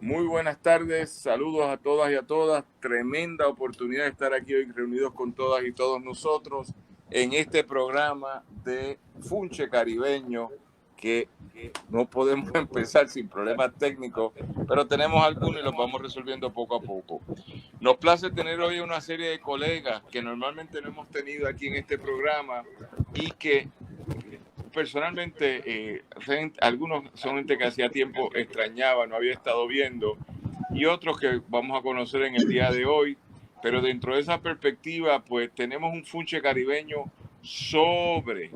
Muy buenas tardes, saludos a todas y a todas. Tremenda oportunidad de estar aquí hoy reunidos con todas y todos nosotros en este programa de Funche Caribeño, que no podemos empezar sin problemas técnicos, pero tenemos algunos y los vamos resolviendo poco a poco. Nos place tener hoy una serie de colegas que normalmente no hemos tenido aquí en este programa y que personalmente, algunos son gente que hacía tiempo extrañaba, no había estado viendo, y otros que vamos a conocer en el día de hoy. Pero dentro de esa perspectiva, pues tenemos un funche caribeño sobre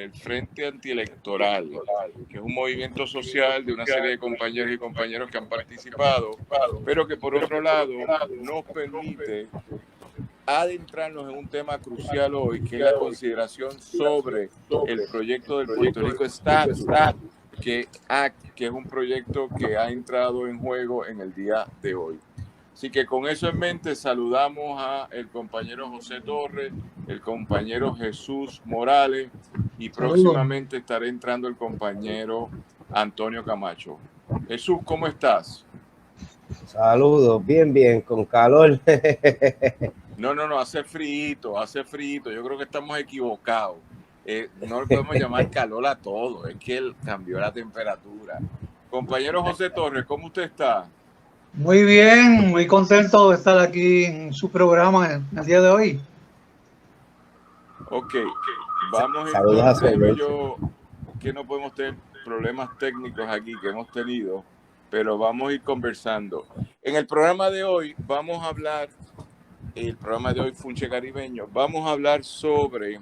el Frente Antielectoral, que es un movimiento social de una serie de compañeros y compañeros que han participado, pero que por otro lado nos permite adentrarnos en un tema crucial hoy, que es la consideración sobre el proyecto del Puerto Rico Estatus, que es un proyecto que ha entrado en juego en el día de hoy. Así que con eso en mente saludamos a el compañero José Torres, el compañero Jesús Morales y próximamente estará entrando el compañero Antonio Camacho. Jesús, ¿cómo estás? Saludos, bien, con calor. No, hace frío. Yo creo que estamos equivocados. No le podemos llamar calor a todo, es que cambió la temperatura. Compañero José Torres, ¿cómo usted está? Muy bien, muy contento de estar aquí en su programa en el día de hoy. Ok, vamos Saludos entonces, yo que no podemos tener problemas técnicos aquí que hemos tenido, pero vamos a ir conversando. En el programa de hoy vamos a hablar, el programa de hoy Funche Caribeño, vamos a hablar sobre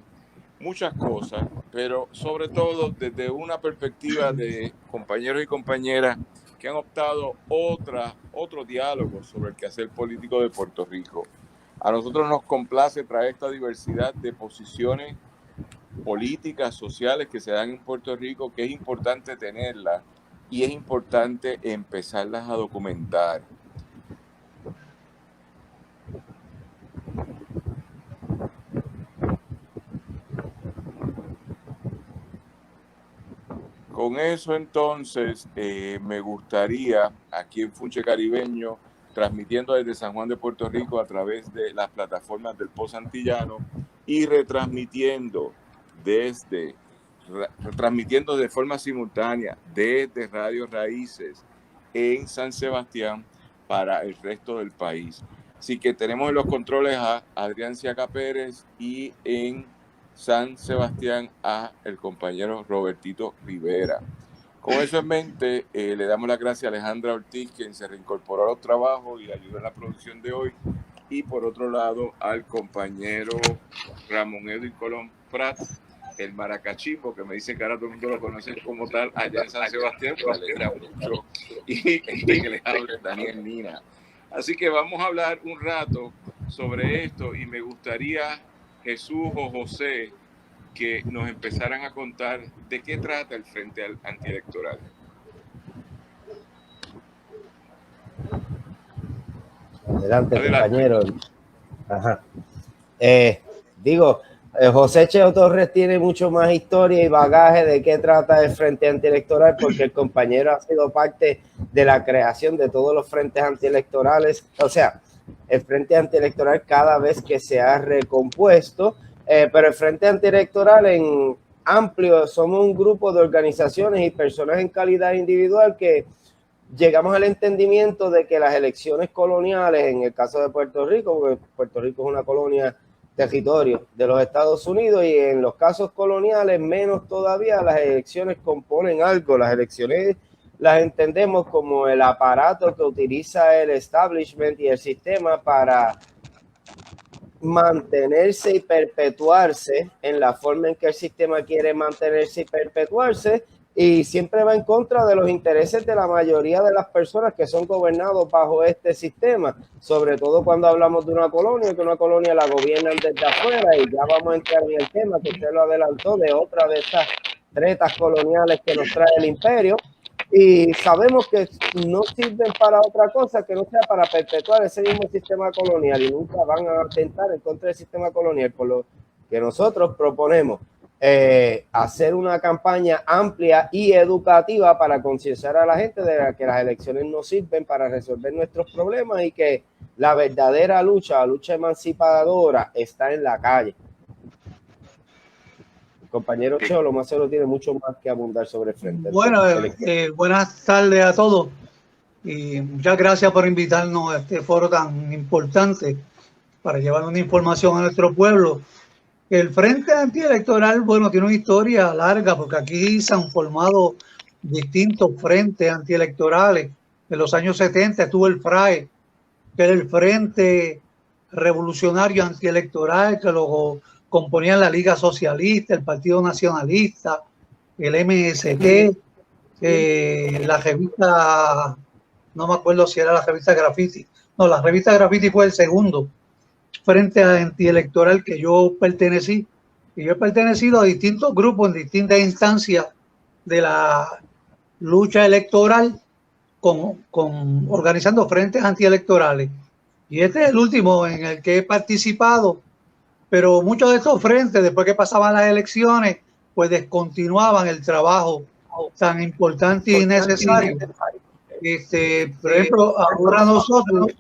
muchas cosas, pero sobre todo desde una perspectiva de compañeros y compañeras que han optado otro diálogo sobre el quehacer político de Puerto Rico. A nosotros nos complace traer esta diversidad de posiciones políticas, sociales que se dan en Puerto Rico, que es importante tenerlas y es importante empezarlas a documentar. Con eso entonces me gustaría aquí en Funche Caribeño, transmitiendo desde San Juan de Puerto Rico a través de las plataformas del Post Antillano y retransmitiendo de forma simultánea desde Radio Raíces en San Sebastián para el resto del país. Así que tenemos en los controles a Adrián Ciaca Pérez y en San Sebastián a el compañero Robertito Rivera. Con eso en mente, le damos las gracias a Alejandra Ortiz, quien se reincorporó a los trabajos y ayudó en la producción de hoy. Y por otro lado, al compañero Ramón Edwin Colón Prats, el Maracachimbo, que me dice que ahora todo el mundo lo conoce como tal allá en San Sebastián, pues le alegra mucho. Y que les hable Daniel Nina. Así que vamos a hablar un rato sobre esto y me gustaría, Jesús o José, que nos empezaran a contar de qué trata el Frente Antielectoral. Adelante. Compañero. Ajá. José Cheo Torres tiene mucho más historia y bagaje de qué trata el Frente Antielectoral, porque el compañero ha sido parte de la creación de todos los frentes antielectorales. O sea, el Frente Antielectoral cada vez que se ha recompuesto, pero el Frente Antielectoral en amplio somos un grupo de organizaciones y personas en calidad individual que llegamos al entendimiento de que las elecciones coloniales, en el caso de Puerto Rico, porque Puerto Rico es una colonia, territorio de los Estados Unidos, y en los casos coloniales menos todavía, las elecciones componen algo. Las elecciones las entendemos como el aparato que utiliza el establishment y el sistema para mantenerse y perpetuarse en la forma en que el sistema quiere mantenerse y perpetuarse, y siempre va en contra de los intereses de la mayoría de las personas que son gobernados bajo este sistema, sobre todo cuando hablamos de una colonia, que una colonia la gobiernan desde afuera. Y ya vamos a entrar en el tema que usted lo adelantó, de otra de estas tretas coloniales que nos trae el imperio, y sabemos que no sirven para otra cosa que no sea para perpetuar ese mismo sistema colonial, y nunca van a atentar en contra del sistema colonial. Por lo que nosotros proponemos hacer una campaña amplia y educativa para concienciar a la gente de que las elecciones no sirven para resolver nuestros problemas y que la verdadera lucha, la lucha emancipadora, está en la calle. El compañero Cholo Macero tiene mucho más que abundar sobre el frente. Bueno, buenas tardes a todos y muchas gracias por invitarnos a este foro tan importante para llevar una información a nuestro pueblo. El Frente Antielectoral, bueno, tiene una historia larga porque aquí se han formado distintos frentes antielectorales. En los años 70 estuvo el FRAE, que era el Frente Revolucionario Antielectoral, que lo componían la Liga Socialista, el Partido Nacionalista, el MST, la revista, no me acuerdo si era la revista Graffiti. No, la revista Graffiti fue el segundo frente antielectoral que yo pertenecí, y yo he pertenecido a distintos grupos en distintas instancias de la lucha electoral organizando frentes antielectorales, y este es el último en el que he participado, pero muchos de estos frentes, después que pasaban las elecciones, pues descontinuaban el trabajo tan importante y necesario. Por ejemplo, ahora nosotros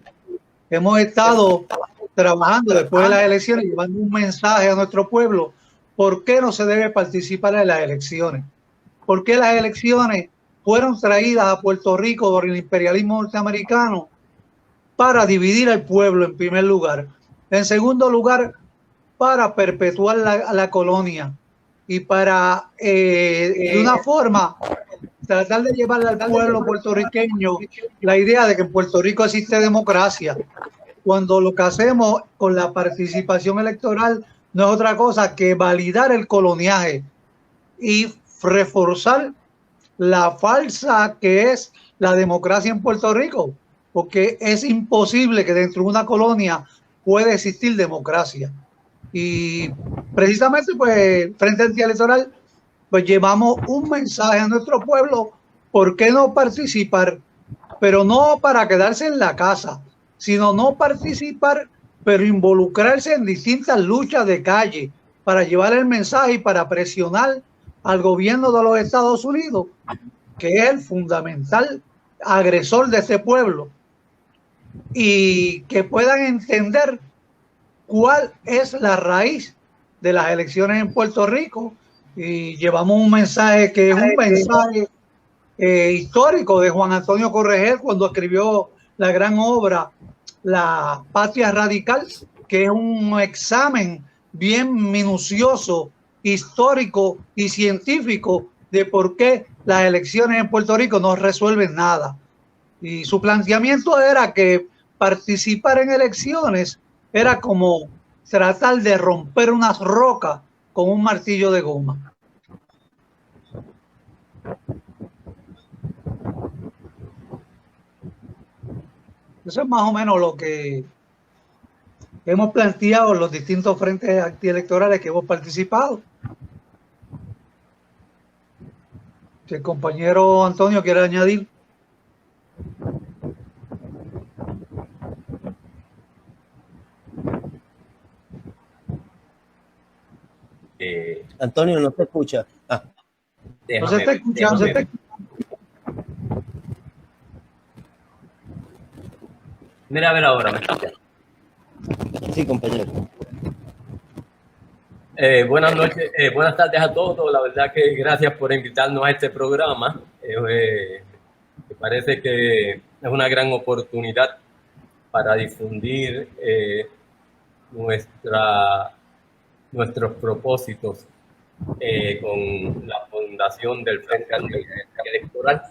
hemos estado trabajando después de las elecciones, llevando un mensaje a nuestro pueblo. ¿Por qué no se debe participar en las elecciones? ¿Por qué las elecciones fueron traídas a Puerto Rico por el imperialismo norteamericano? Para dividir al pueblo, en primer lugar. En segundo lugar, para perpetuar la colonia y para, de una forma, tratar de llevarle al pueblo puertorriqueño la idea de que en Puerto Rico existe democracia, cuando lo que hacemos con la participación electoral no es otra cosa que validar el coloniaje y reforzar la falsa que es la democracia en Puerto Rico, porque es imposible que dentro de una colonia pueda existir democracia. Y precisamente, pues, Frente Antielectoral, pues llevamos un mensaje a nuestro pueblo: ¿por qué no participar? Pero no para quedarse en la casa, sino no participar, pero involucrarse en distintas luchas de calle para llevar el mensaje y para presionar al gobierno de los Estados Unidos, que es el fundamental agresor de este pueblo, y que puedan entender cuál es la raíz de las elecciones en Puerto Rico. Y llevamos un mensaje que es un mensaje histórico de Juan Antonio Corregel cuando escribió la gran obra La Patria Radical, que es un examen bien minucioso, histórico y científico de por qué las elecciones en Puerto Rico no resuelven nada. Y su planteamiento era que participar en elecciones era como tratar de romper unas rocas con un martillo de goma. Eso es más o menos lo que hemos planteado en los distintos frentes antielectorales que hemos participado. Si el compañero Antonio quiere añadir. Antonio, no se escucha. No se está escuchando. Mira, a ver ahora, ¿me escuchan? Sí, compañero. Buenas noches, buenas tardes a todos. La verdad que gracias por invitarnos a este programa. Me parece que es una gran oportunidad para difundir nuestros propósitos con la fundación del Frente Antielectoral.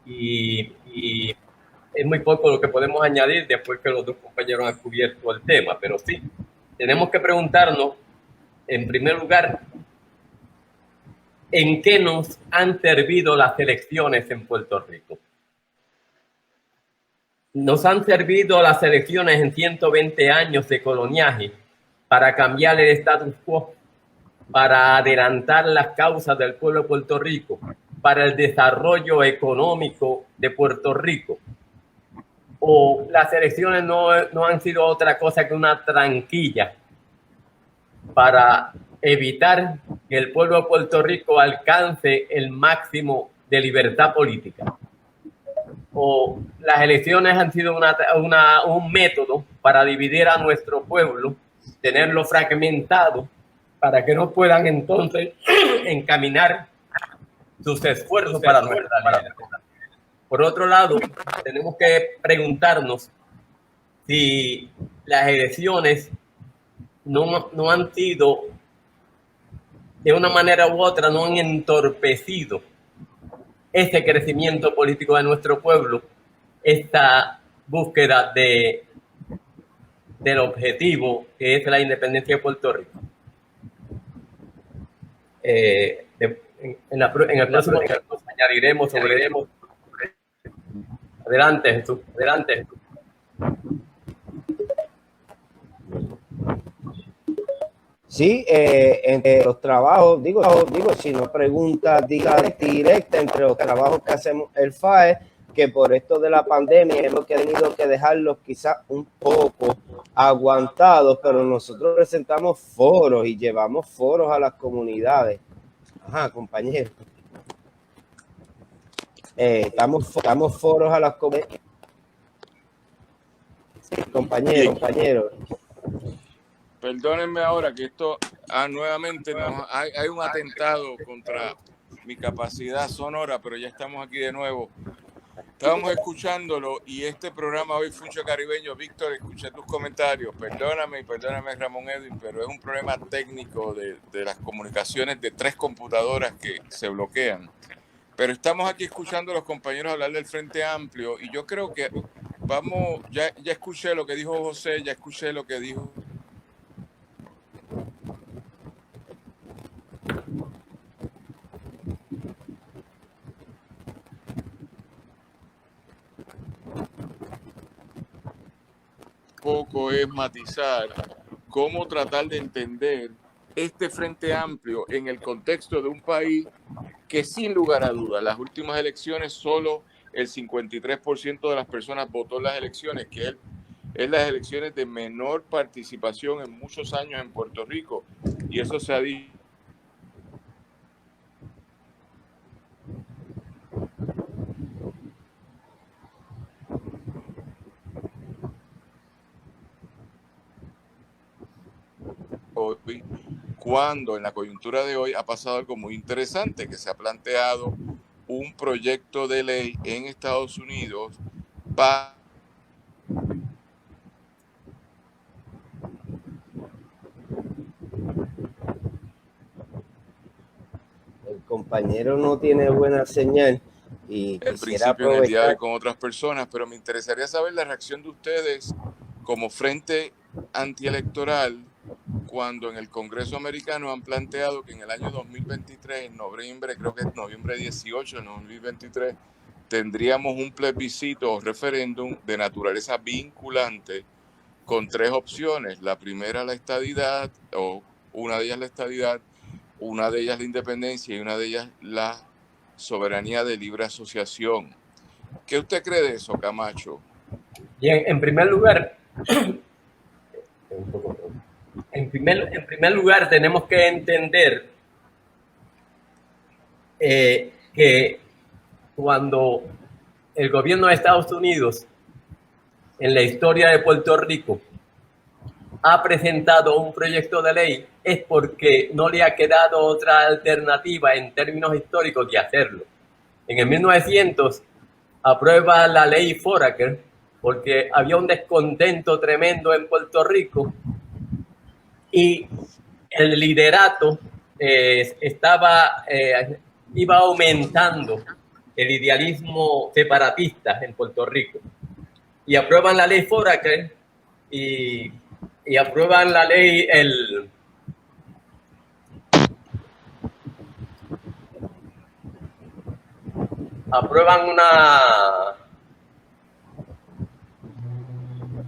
Y es muy poco lo que podemos añadir después que los dos compañeros han cubierto el tema, pero sí, tenemos que preguntarnos, en primer lugar, ¿en qué nos han servido las elecciones en Puerto Rico? Nos han servido las elecciones en 120 años de coloniaje para cambiar el status quo, para adelantar las causas del pueblo de Puerto Rico, para el desarrollo económico de Puerto Rico. O las elecciones no han sido otra cosa que una tranquilla para evitar que el pueblo de Puerto Rico alcance el máximo de libertad política. O las elecciones han sido un método para dividir a nuestro pueblo, tenerlo fragmentado, para que no puedan entonces encaminar sus esfuerzos para nuestra libertad. Por otro lado, tenemos que preguntarnos si las elecciones no han sido, de una manera u otra, no han entorpecido este crecimiento político de nuestro pueblo, esta búsqueda del objetivo que es la independencia de Puerto Rico. En el próximo añadiremos sobre. Adelante, Jesús, adelante. Sí, entre los trabajos, digo, si no preguntas directa, entre los trabajos que hacemos el FAE, que por esto de la pandemia hemos tenido que dejarlos quizás un poco aguantados, pero nosotros presentamos foros y llevamos foros a las comunidades. Ajá, compañero. Damos foros a las comunidades. Sí, compañero. Perdónenme ahora que esto nuevamente hay un atentado contra mi capacidad sonora, pero ya estamos aquí de nuevo. Estábamos escuchándolo y este programa hoy Funcho Caribeño. Víctor, escuché tus comentarios. Perdóname Ramón Edwin, pero es un problema técnico de las comunicaciones de 3 computadoras que se bloquean. Pero estamos aquí escuchando a los compañeros hablar del Frente Amplio y yo creo que ya escuché lo que dijo José, ya escuché lo que dijo poco es matizar cómo tratar de entender este Frente Amplio en el contexto de un país que sin lugar a dudas, las últimas elecciones solo el 53% de las personas votó en las elecciones, que es las elecciones de menor participación en muchos años en Puerto Rico. Y eso se ha dicho. Hoy, cuando en la coyuntura de hoy ha pasado algo muy interesante, que se ha planteado un proyecto de ley en Estados Unidos para el compañero no tiene buena señal y en principio en el día de hoy con otras personas, pero me interesaría saber la reacción de ustedes como frente antielectoral cuando en el Congreso americano han planteado que en el año 2023, en noviembre, creo que es noviembre 18 de 2023, tendríamos un plebiscito o referéndum de naturaleza vinculante con 3 opciones. La primera, la estadidad, o una de ellas la estadidad, una de ellas la independencia y una de ellas la soberanía de libre asociación. ¿Qué usted cree de eso, Camacho? Bien, en primer lugar, tenemos que entender que cuando el gobierno de Estados Unidos en la historia de Puerto Rico ha presentado un proyecto de ley es porque no le ha quedado otra alternativa en términos históricos de hacerlo. En el 1900 aprueba la ley Foraker porque había un descontento tremendo en Puerto Rico y el liderato iba aumentando el idealismo separatista en Puerto Rico. Y aprueban la ley Foraker y aprueban la ley aprueban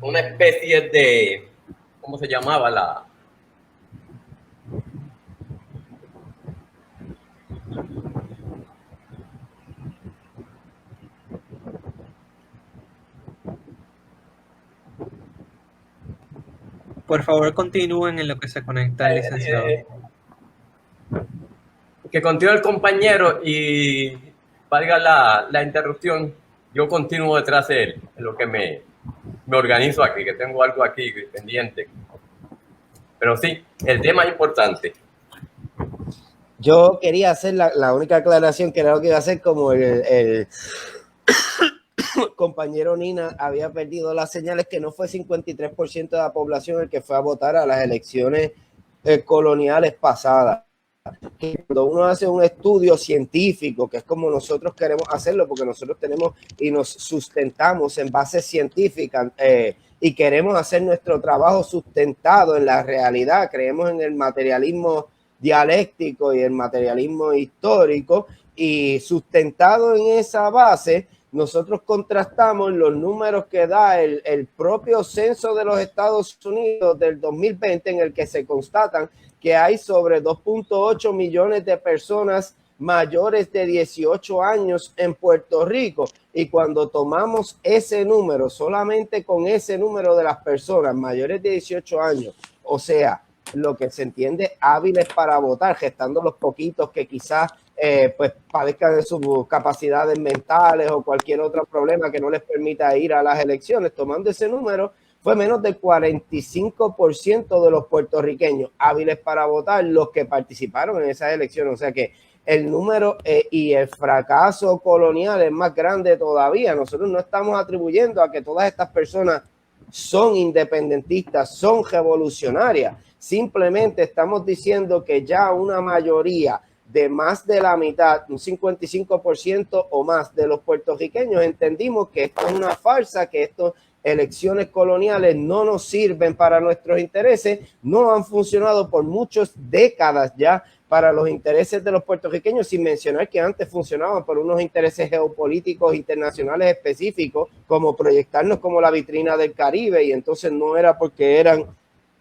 una especie de, ¿cómo se llamaba la? Por favor, continúen en lo que se conecta el licenciado. que continúe el compañero y valga la interrupción, yo continúo detrás de él, en lo que me organizo aquí, que tengo algo aquí pendiente. Pero sí, el tema es importante. Yo quería hacer la única aclaración que era lo que iba a hacer, como el compañero Nina había perdido las señales, que no fue 53% de la población el que fue a votar a las elecciones coloniales pasadas. Que cuando uno hace un estudio científico, que es como nosotros queremos hacerlo, porque nosotros tenemos y nos sustentamos en bases científicas y queremos hacer nuestro trabajo sustentado en la realidad, creemos en el materialismo dialéctico y el materialismo histórico, y sustentado en esa base, nosotros contrastamos los números que da el propio censo de los Estados Unidos del 2020, en el que se constatan que hay sobre 2.8 millones de personas mayores de 18 años en Puerto Rico. Y cuando tomamos ese número, solamente con ese número de las personas mayores de 18 años, o sea, lo que se entiende hábiles para votar, gestando los poquitos que quizás pues padezcan de sus capacidades mentales o cualquier otro problema que no les permita ir a las elecciones, tomando ese número, fue menos del 45% de los puertorriqueños hábiles para votar los que participaron en esas elecciones. O sea que el número y el fracaso colonial es más grande todavía. Nosotros no estamos atribuyendo a que todas estas personas son independentistas, son revolucionarias. Simplemente estamos diciendo que ya una mayoría de más de la mitad, un 55% o más de los puertorriqueños, entendimos que esto es una farsa, que estas elecciones coloniales no nos sirven para nuestros intereses, no han funcionado por muchas décadas ya para los intereses de los puertorriqueños, sin mencionar que antes funcionaban por unos intereses geopolíticos internacionales específicos, como proyectarnos como la vitrina del Caribe, y entonces no era porque eran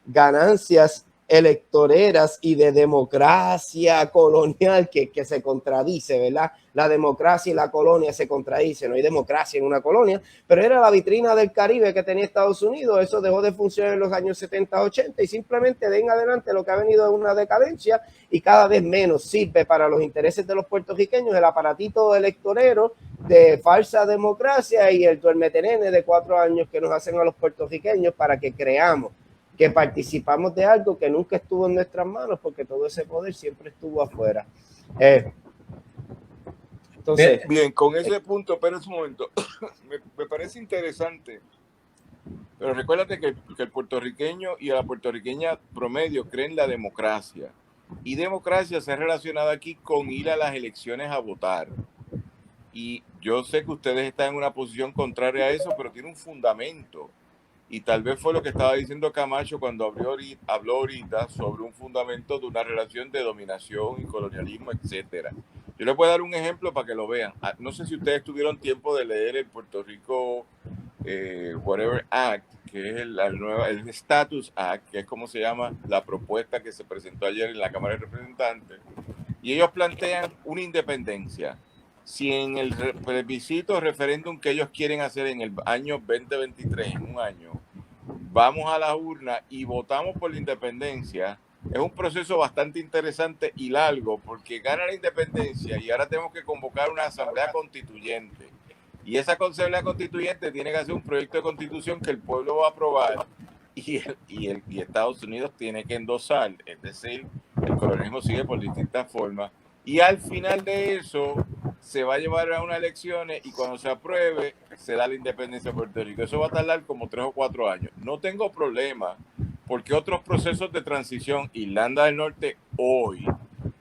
ganancias electoreras y de democracia colonial que se contradice, ¿verdad? La democracia y la colonia se contradicen, no hay democracia en una colonia, pero era la vitrina del Caribe que tenía Estados Unidos. Eso dejó de funcionar en los años 70, 80 y simplemente de en adelante lo que ha venido es una decadencia y cada vez menos sirve para los intereses de los puertorriqueños el aparatito electorero de falsa democracia y el duermetenene de 4 años que nos hacen a los puertorriqueños para que creamos que participamos de algo que nunca estuvo en nuestras manos, porque todo ese poder siempre estuvo afuera. Entonces, bien, con ese punto, espera un momento, me parece interesante, pero recuérdate que el puertorriqueño y la puertorriqueña promedio creen la democracia, y democracia se ha relacionado aquí con ir a las elecciones a votar. Y yo sé que ustedes están en una posición contraria a eso, pero tiene un fundamento. Y tal vez fue lo que estaba diciendo Camacho cuando habló ahorita sobre un fundamento de una relación de dominación y colonialismo, etcétera. Yo les voy a dar un ejemplo para que lo vean. No sé si ustedes tuvieron tiempo de leer el Puerto Rico Whatever Act, que es el Status Act, que es como se llama la propuesta que se presentó ayer en la Cámara de Representantes. Y ellos plantean una independencia. Si en el plebiscito referéndum que ellos quieren hacer en el año 2023, en un año, vamos a la urna y votamos por la independencia, es un proceso bastante interesante y largo, porque gana la independencia y ahora tenemos que convocar una asamblea constituyente. Y esa asamblea constituyente tiene que hacer un proyecto de constitución que el pueblo va a aprobar y Estados Unidos tiene que endosar. Es decir, el colonialismo sigue por distintas formas. Y al final de eso se va a llevar a unas elecciones y cuando se apruebe se da la independencia de Puerto Rico. Eso va a tardar como 3 o 4 años. No tengo problema porque otros procesos de transición, Irlanda del Norte hoy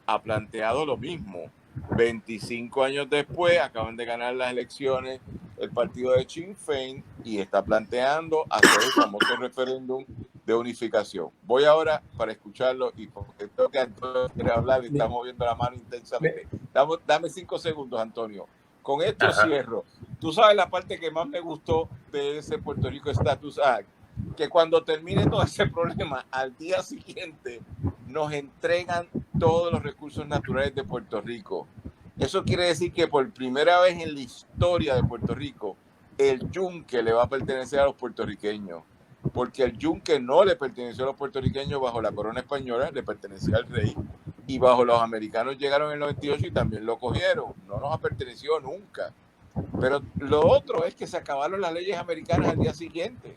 ha planteado lo mismo. 25 años después acaban de ganar las elecciones el partido de Sinn Féin y está planteando hacer el famoso referéndum de unificación. Voy ahora para escucharlo y porque tengo que Antonio quiere hablar y está moviendo la mano intensamente. Dame 5 segundos, Antonio. Con esto cierro. Tú sabes la parte que más me gustó de ese Puerto Rico Status Act, que cuando termine todo ese problema, al día siguiente nos entregan todos los recursos naturales de Puerto Rico. Eso quiere decir que por primera vez en la historia de Puerto Rico, el yunque le va a pertenecer a los puertorriqueños, porque el yunque no le perteneció a los puertorriqueños bajo la corona española, le pertenecía al rey. y bajo los americanos llegaron en el 98 y también lo cogieron. No nos ha pertenecido nunca. Pero lo otro es que se acabaron las leyes americanas al día siguiente.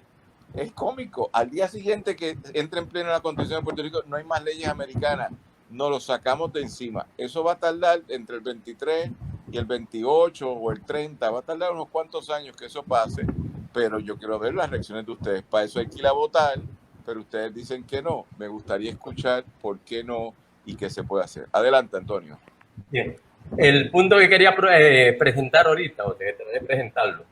Es cómico. Al día siguiente que entra en pleno la Constitución de Puerto Rico, no hay más leyes americanas. Nos lo sacamos de encima. Eso va a tardar entre el 23 y el 28 o el 30. Va a tardar unos cuantos años que eso pase. Pero yo quiero ver las reacciones de ustedes. Para eso hay que ir a votar, pero ustedes dicen que no. Me gustaría escuchar por qué no y qué se puede hacer. Adelante, Antonio. Bien. El punto que quería presentar ahorita, o tratar de presentarlo,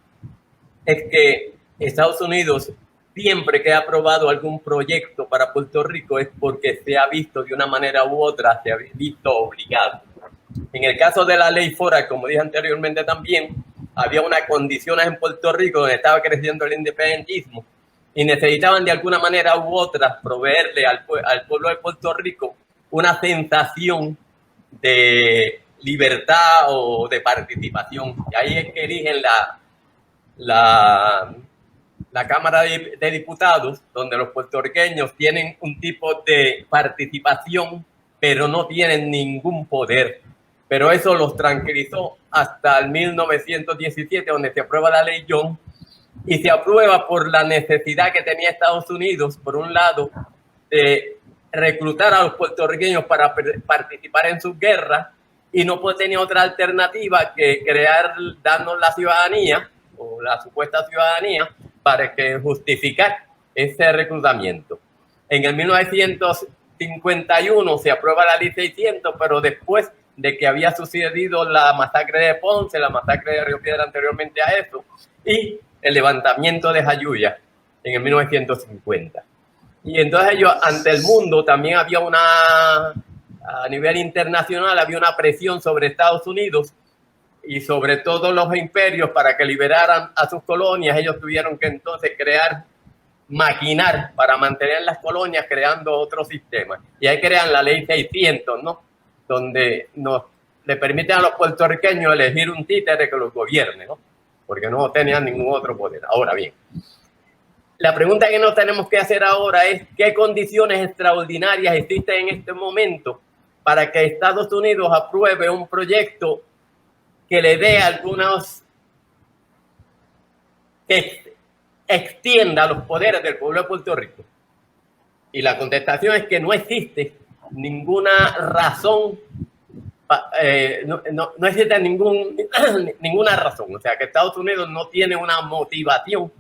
es que Estados Unidos, siempre que ha aprobado algún proyecto para Puerto Rico, es porque se ha visto de una manera u otra, se ha visto obligado. En el caso de la ley FORA, como dije anteriormente también, había unas condiciones en Puerto Rico donde estaba creciendo el independentismo y necesitaban de alguna manera u otra proveerle al pueblo de Puerto Rico una sensación de libertad o de participación. Y ahí es que eligen la Cámara de Diputados, donde los puertorriqueños tienen un tipo de participación, pero no tienen ningún poder. Pero eso los tranquilizó hasta el 1917, donde se aprueba la ley Young, y se aprueba por la necesidad que tenía Estados Unidos, por un lado, de reclutar a los puertorriqueños para participar en sus guerras, y no tenía otra alternativa que darnos la ciudadanía, o la supuesta ciudadanía, para que justificar ese reclutamiento. En el 1951 se aprueba la ley 600, pero después de que había sucedido la masacre de Ponce, la masacre de Río Piedra anteriormente a eso, y el levantamiento de Jayuya en el 1950. Y entonces ellos, ante el mundo, también había a nivel internacional, había una presión sobre Estados Unidos y sobre todos los imperios para que liberaran a sus colonias. Ellos tuvieron que entonces maquinar para mantener las colonias, creando otro sistema. Y ahí crean la ley 600, ¿no? Donde le permiten a los puertorriqueños elegir un títere que los gobierne, ¿no? Porque no tenían ningún otro poder. Ahora bien, la pregunta que nos tenemos que hacer ahora es ¿qué condiciones extraordinarias existen en este momento para que Estados Unidos apruebe un proyecto que le dé que extienda los poderes del pueblo de Puerto Rico? Y la contestación es que no existe ninguna razón, no existe ninguna razón. O sea, que Estados Unidos no tiene una motivación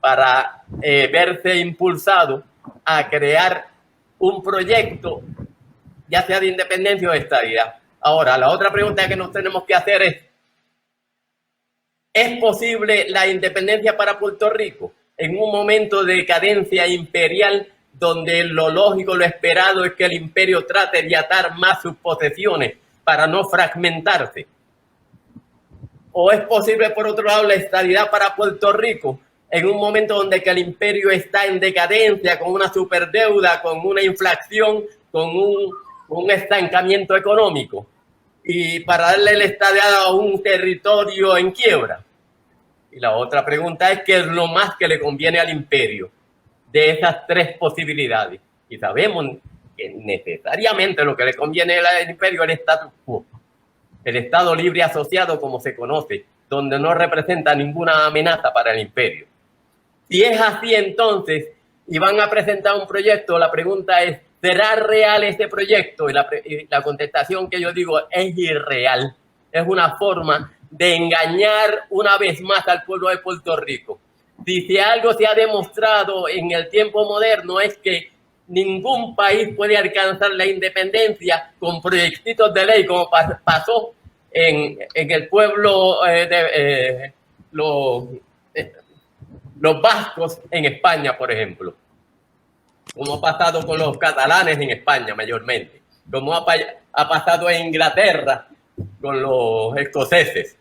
para verse impulsado a crear un proyecto, ya sea de independencia o de estadidad. Ahora, la otra pregunta que nos tenemos que hacer ¿es posible la independencia para Puerto Rico en un momento de decadencia imperial donde lo lógico, lo esperado es que el imperio trate de atar más sus posesiones para no fragmentarse? ¿O es posible, por otro lado, la estabilidad para Puerto Rico en un momento donde que el imperio está en decadencia, con una superdeuda, con una inflación, con un estancamiento económico, y para darle la estabilidad a un territorio en quiebra? Y la otra pregunta es ¿qué es lo más que le conviene al imperio de esas tres posibilidades? Y sabemos que necesariamente lo que le conviene al imperio es el status quo, el Estado libre asociado como se conoce, donde no representa ninguna amenaza para el imperio. Si es así, entonces, y van a presentar un proyecto, la pregunta es ¿será real este proyecto? Y la contestación que yo digo es irreal. Es una forma de engañar una vez más al pueblo de Puerto Rico. Si algo se ha demostrado en el tiempo moderno es que ningún país puede alcanzar la independencia con proyectitos de ley, como pasó en el pueblo de los vascos en España, por ejemplo. Como ha pasado con los catalanes en España mayormente, como ha pasado en Inglaterra con los escoceses.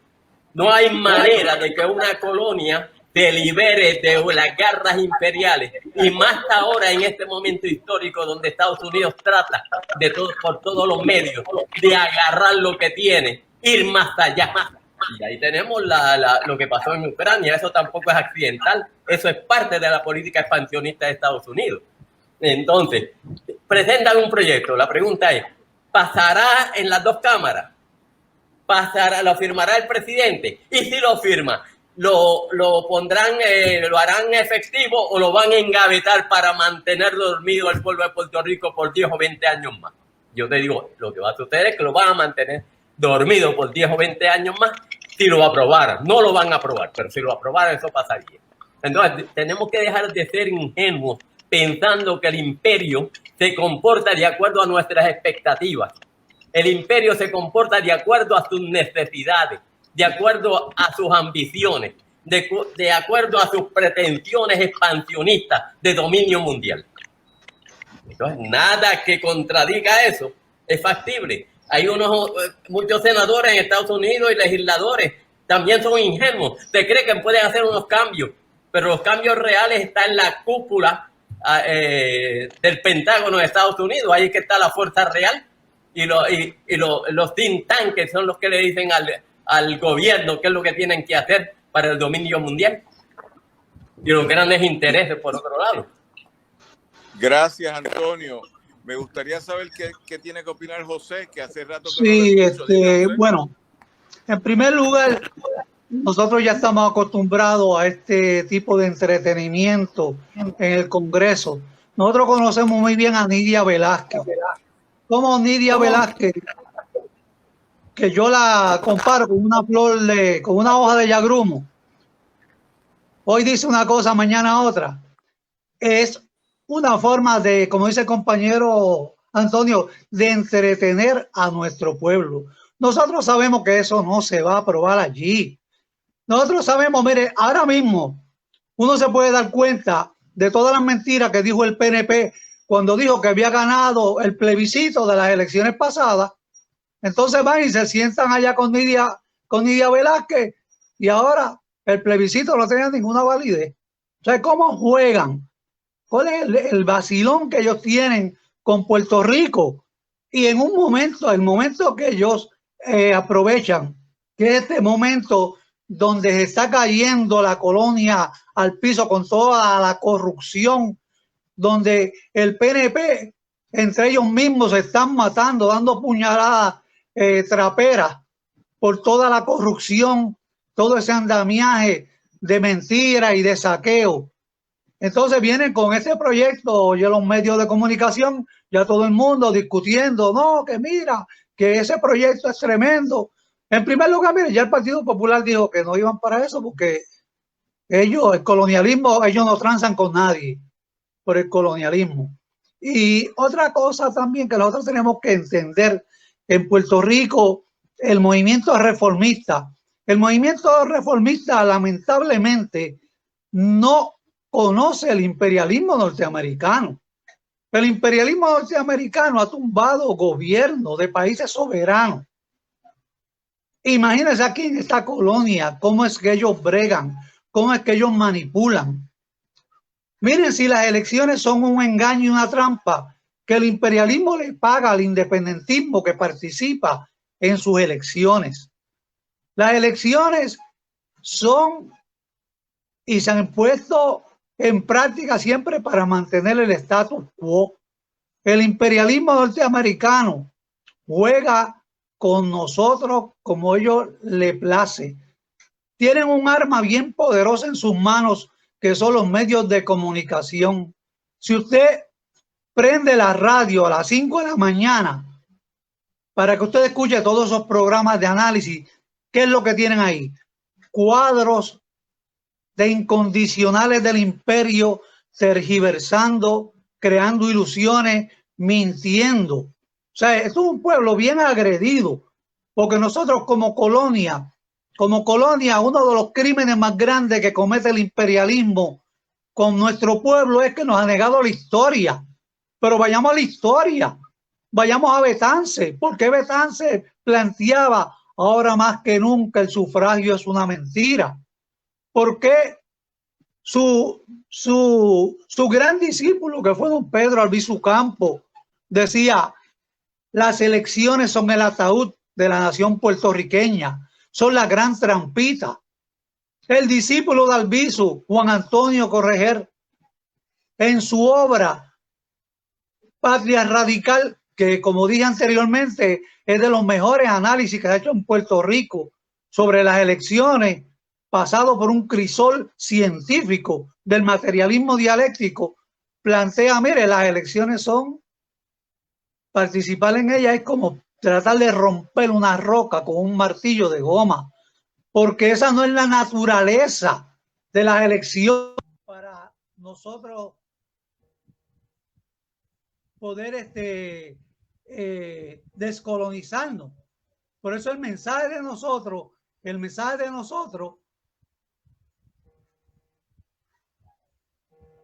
No hay manera de que una colonia se libere de las garras imperiales, y más ahora en este momento histórico donde Estados Unidos trata por todos los medios de agarrar lo que tiene, ir más allá. Y ahí tenemos lo que pasó en Ucrania. Eso tampoco es accidental, eso es parte de la política expansionista de Estados Unidos. Entonces, presentan un proyecto. La pregunta es, pasará en las dos cámaras, lo firmará el presidente, y si lo firma, lo pondrán, lo harán efectivo o lo van a engavetar para mantener dormido al pueblo de Puerto Rico por 10 o 20 años más. Yo te digo, lo que va a suceder es que lo van a mantener dormido por 10 o 20 años más si lo aprobaran. No lo van a aprobar, pero si lo aprobaran eso pasaría. Entonces tenemos que dejar de ser ingenuos pensando que el imperio se comporta de acuerdo a nuestras expectativas. El imperio se comporta de acuerdo a sus necesidades, de acuerdo a sus ambiciones, de acuerdo a sus pretensiones expansionistas de dominio mundial. Entonces, nada que contradiga eso es factible. Hay muchos senadores en Estados Unidos y legisladores también son ingenuos. Se cree que pueden hacer unos cambios, pero los cambios reales están en la cúpula del Pentágono de Estados Unidos. Ahí es que está la fuerza real y los think tanks, que son los que le dicen al gobierno qué es lo que tienen que hacer para el dominio mundial, y los grandes intereses por otro lado. Gracias, Antonio. Me gustaría saber qué tiene que opinar José, que hace rato que sí, no lo escucho. Bueno, en primer lugar, nosotros ya estamos acostumbrados a este tipo de entretenimiento en el Congreso. Nosotros conocemos muy bien a Nidia Velázquez. Como Nidia Velázquez, que yo la comparo con una flor con una hoja de yagrumo. Hoy dice una cosa, mañana otra. Es una forma de, como dice el compañero Antonio, de entretener a nuestro pueblo. Nosotros sabemos que eso no se va a aprobar allí. Nosotros sabemos, mire, ahora mismo uno se puede dar cuenta de todas las mentiras que dijo el PNP cuando dijo que había ganado el plebiscito de las elecciones pasadas. Entonces van y se sientan allá con Nidia Velázquez, y ahora el plebiscito no tenía ninguna validez. O sea, ¿cómo juegan? ¿Cuál es el vacilón que ellos tienen con Puerto Rico? Y en un momento, el momento que ellos aprovechan, que es este momento donde se está cayendo la colonia al piso con toda la corrupción, donde el PNP, entre ellos mismos, se están matando, dando puñaladas traperas por toda la corrupción, todo ese andamiaje de mentira y de saqueo. Entonces vienen con ese proyecto y en los medios de comunicación, ya todo el mundo discutiendo, no, que mira, que ese proyecto es tremendo. En primer lugar, mire, ya el Partido Popular dijo que no iban para eso porque ellos, el colonialismo, ellos no transan con nadie por el colonialismo. Y otra cosa también que nosotros tenemos que entender, en Puerto Rico, el movimiento reformista lamentablemente no conoce el imperialismo norteamericano. El imperialismo norteamericano ha tumbado gobiernos de países soberanos. Imagínense aquí en esta colonia cómo es que ellos bregan, cómo es que ellos manipulan. Miren, si las elecciones son un engaño y una trampa, que el imperialismo le paga al independentismo que participa en sus elecciones. Las elecciones son y se han puesto en práctica siempre para mantener el status quo. El imperialismo norteamericano juega con nosotros como ellos le place. Tienen un arma bien poderosa en sus manos, que son los medios de comunicación. Si usted prende la radio a las 5 de la mañana para que usted escuche todos esos programas de análisis, ¿qué es lo que tienen ahí? Cuadros de incondicionales del imperio, tergiversando, creando ilusiones, mintiendo. O sea, esto es un pueblo bien agredido, porque nosotros como colonia, uno de los crímenes más grandes que comete el imperialismo con nuestro pueblo es que nos ha negado la historia. Pero vayamos a la historia, vayamos a Betance, porque Betance planteaba ahora más que nunca el sufragio es una mentira. Porque su gran discípulo, que fue don Pedro Albizu Campos, decía: las elecciones son el ataúd de la nación puertorriqueña, son la gran trampita. El discípulo de Albizu, Juan Antonio Correger, en su obra Patria Radical, que como dije anteriormente, es de los mejores análisis que se ha hecho en Puerto Rico sobre las elecciones, pasado por un crisol científico del materialismo dialéctico, plantea, mire, las elecciones son, participar en ellas es como tratar de romper una roca con un martillo de goma, porque esa no es la naturaleza de las elecciones para nosotros poder descolonizarnos. Por eso el mensaje de nosotros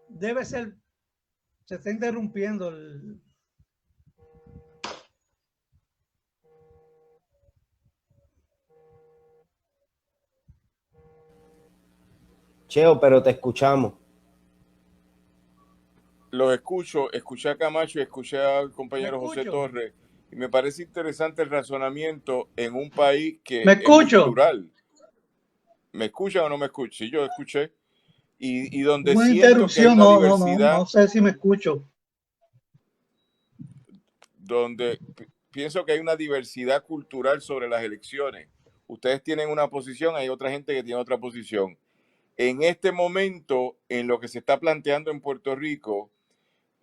debe ser, se está interrumpiendo el... Cheo, pero te escuchamos. Los escucho, escuché a Camacho y escuché al compañero José Torres, y me parece interesante el razonamiento en un país que ¿Me es muy escucho? plural. ¿Me escuchan o no me escuchan? Sí, yo escuché. Y donde Una siento que hay interrupción, una diversidad, no sé si me escucho. donde pienso que hay una diversidad cultural sobre las elecciones. Ustedes tienen una posición, hay otra gente que tiene otra posición. En este momento, en lo que se está planteando en Puerto Rico,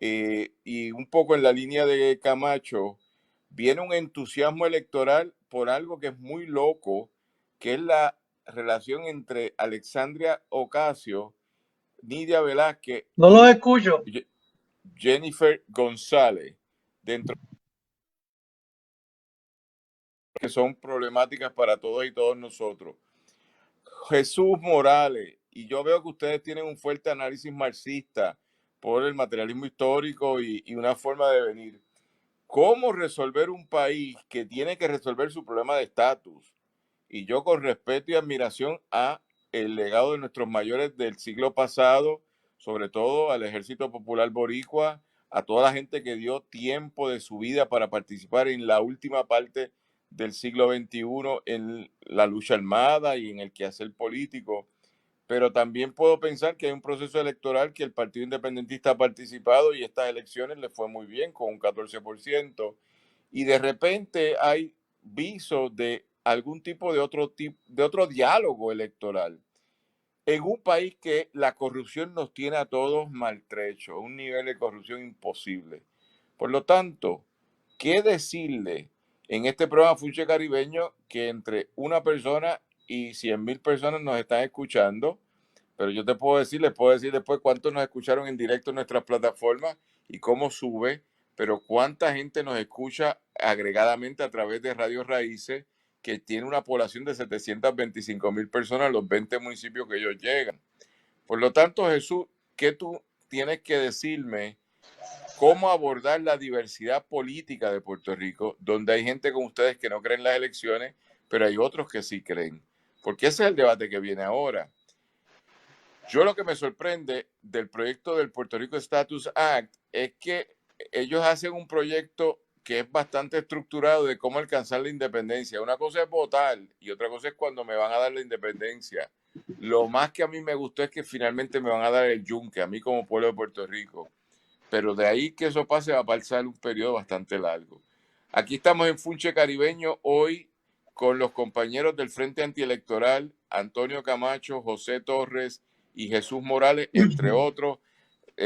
y un poco en la línea de Camacho, viene un entusiasmo electoral por algo que es muy loco, que es la relación entre Alexandria Ocasio, Nidia Velázquez No los y escucho. Jennifer González, dentro que son problemáticas para todos y todos nosotros. Jesús Morales, y yo veo que ustedes tienen un fuerte análisis marxista por el materialismo histórico y una forma de venir. ¿Cómo resolver un país que tiene que resolver su problema de estatus? Y yo, con respeto y admiración a el legado de nuestros mayores del siglo pasado, sobre todo al Ejército Popular Boricua, a toda la gente que dio tiempo de su vida para participar en la última parte del siglo XXI en la lucha armada y en el quehacer político. Pero también puedo pensar que hay un proceso electoral que el Partido Independentista ha participado y estas elecciones le fue muy bien, con un 14%, y de repente hay visos de algún tipo de otro diálogo electoral en un país que la corrupción nos tiene a todos maltrechos, un nivel de corrupción imposible. Por lo tanto, ¿qué decirle en este programa Funche Caribeño que entre una persona y 100,000 personas nos están escuchando? Pero yo te puedo decir, les puedo decir después cuántos nos escucharon en directo en nuestras plataformas y cómo sube, pero cuánta gente nos escucha agregadamente a través de Radio Raíces, que tiene una población de 725,000 personas, los 20 municipios que ellos llegan. Por lo tanto, Jesús, ¿qué tú tienes que decirme? ¿Cómo abordar la diversidad política de Puerto Rico, donde hay gente como ustedes que no creen en las elecciones, pero hay otros que sí creen? Porque ese es el debate que viene ahora. Yo lo que me sorprende del proyecto del Puerto Rico Status Act es que ellos hacen un proyecto que es bastante estructurado de cómo alcanzar la independencia. Una cosa es votar y otra cosa es cuando me van a dar la independencia. Lo más que a mí me gustó es que finalmente me van a dar el yunque, a mí como pueblo de Puerto Rico. Pero de ahí que eso pase va a pasar un periodo bastante largo. Aquí estamos en Funche Caribeño hoy con los compañeros del Frente Antielectoral, Antonio Camacho, José Torres y Jesús Morales, entre otros.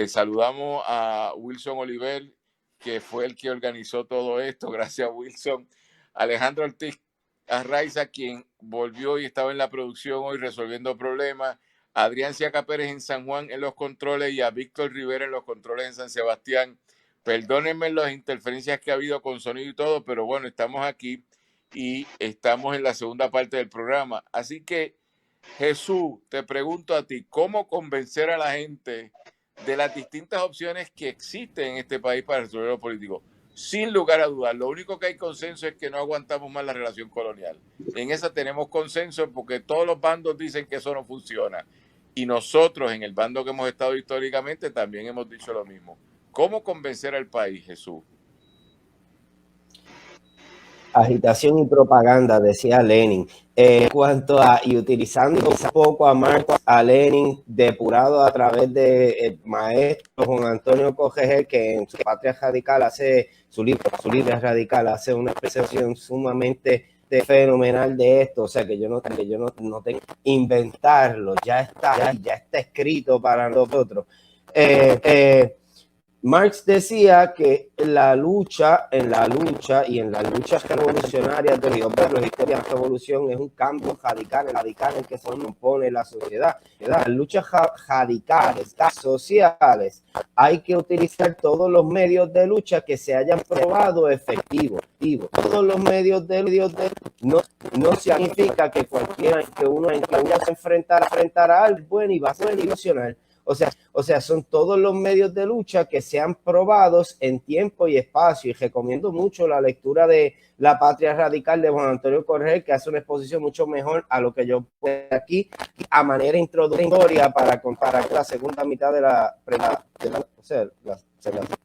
Saludamos a Wilson Oliver, que fue el que organizó todo esto. Gracias, Wilson. Alejandro Ortiz Arraiza, quien volvió y estaba en la producción hoy resolviendo problemas. Adrián Ciaca Pérez en San Juan en los controles y a Víctor Rivera en los controles en San Sebastián. Perdónenme las interferencias que ha habido con sonido y todo, pero bueno, estamos aquí y estamos en la segunda parte del programa. Así que, Jesús, te pregunto a ti, ¿cómo convencer a la gente de las distintas opciones que existen en este país para resolver lo político? Sin lugar a dudas, lo único que hay consenso es que no aguantamos más la relación colonial. En esa tenemos consenso porque todos los bandos dicen que eso no funciona. Y nosotros, en el bando que hemos estado históricamente, también hemos dicho lo mismo. ¿Cómo convencer al país, Jesús? agitación y propaganda, decía Lenin. En cuanto a, y utilizando un poco a Marx, a Lenin, depurado a través de maestro Juan Antonio Cogejer, que en su Patria Radical hace, su libro Radical, hace una expresión sumamente fenomenal de esto, o sea que yo no tengo que inventarlo, ya está escrito para nosotros. Marx decía que en la lucha y en las luchas revolucionarias de los historias de revolución es un cambio radical en que se compone la sociedad. Las luchas radicales, sociales, hay que utilizar todos los medios de lucha que se hayan probado efectivos. Todos los medios de lucha no significa que uno se enfrentará a algo bueno y va a ser ilusional. O sea, son todos los medios de lucha que sean probados en tiempo y espacio, y recomiendo mucho la lectura de La Patria Radical de Juan Antonio Cogejer, que hace una exposición mucho mejor a lo que yo pongo aquí a manera introductoria para comparar la segunda mitad de la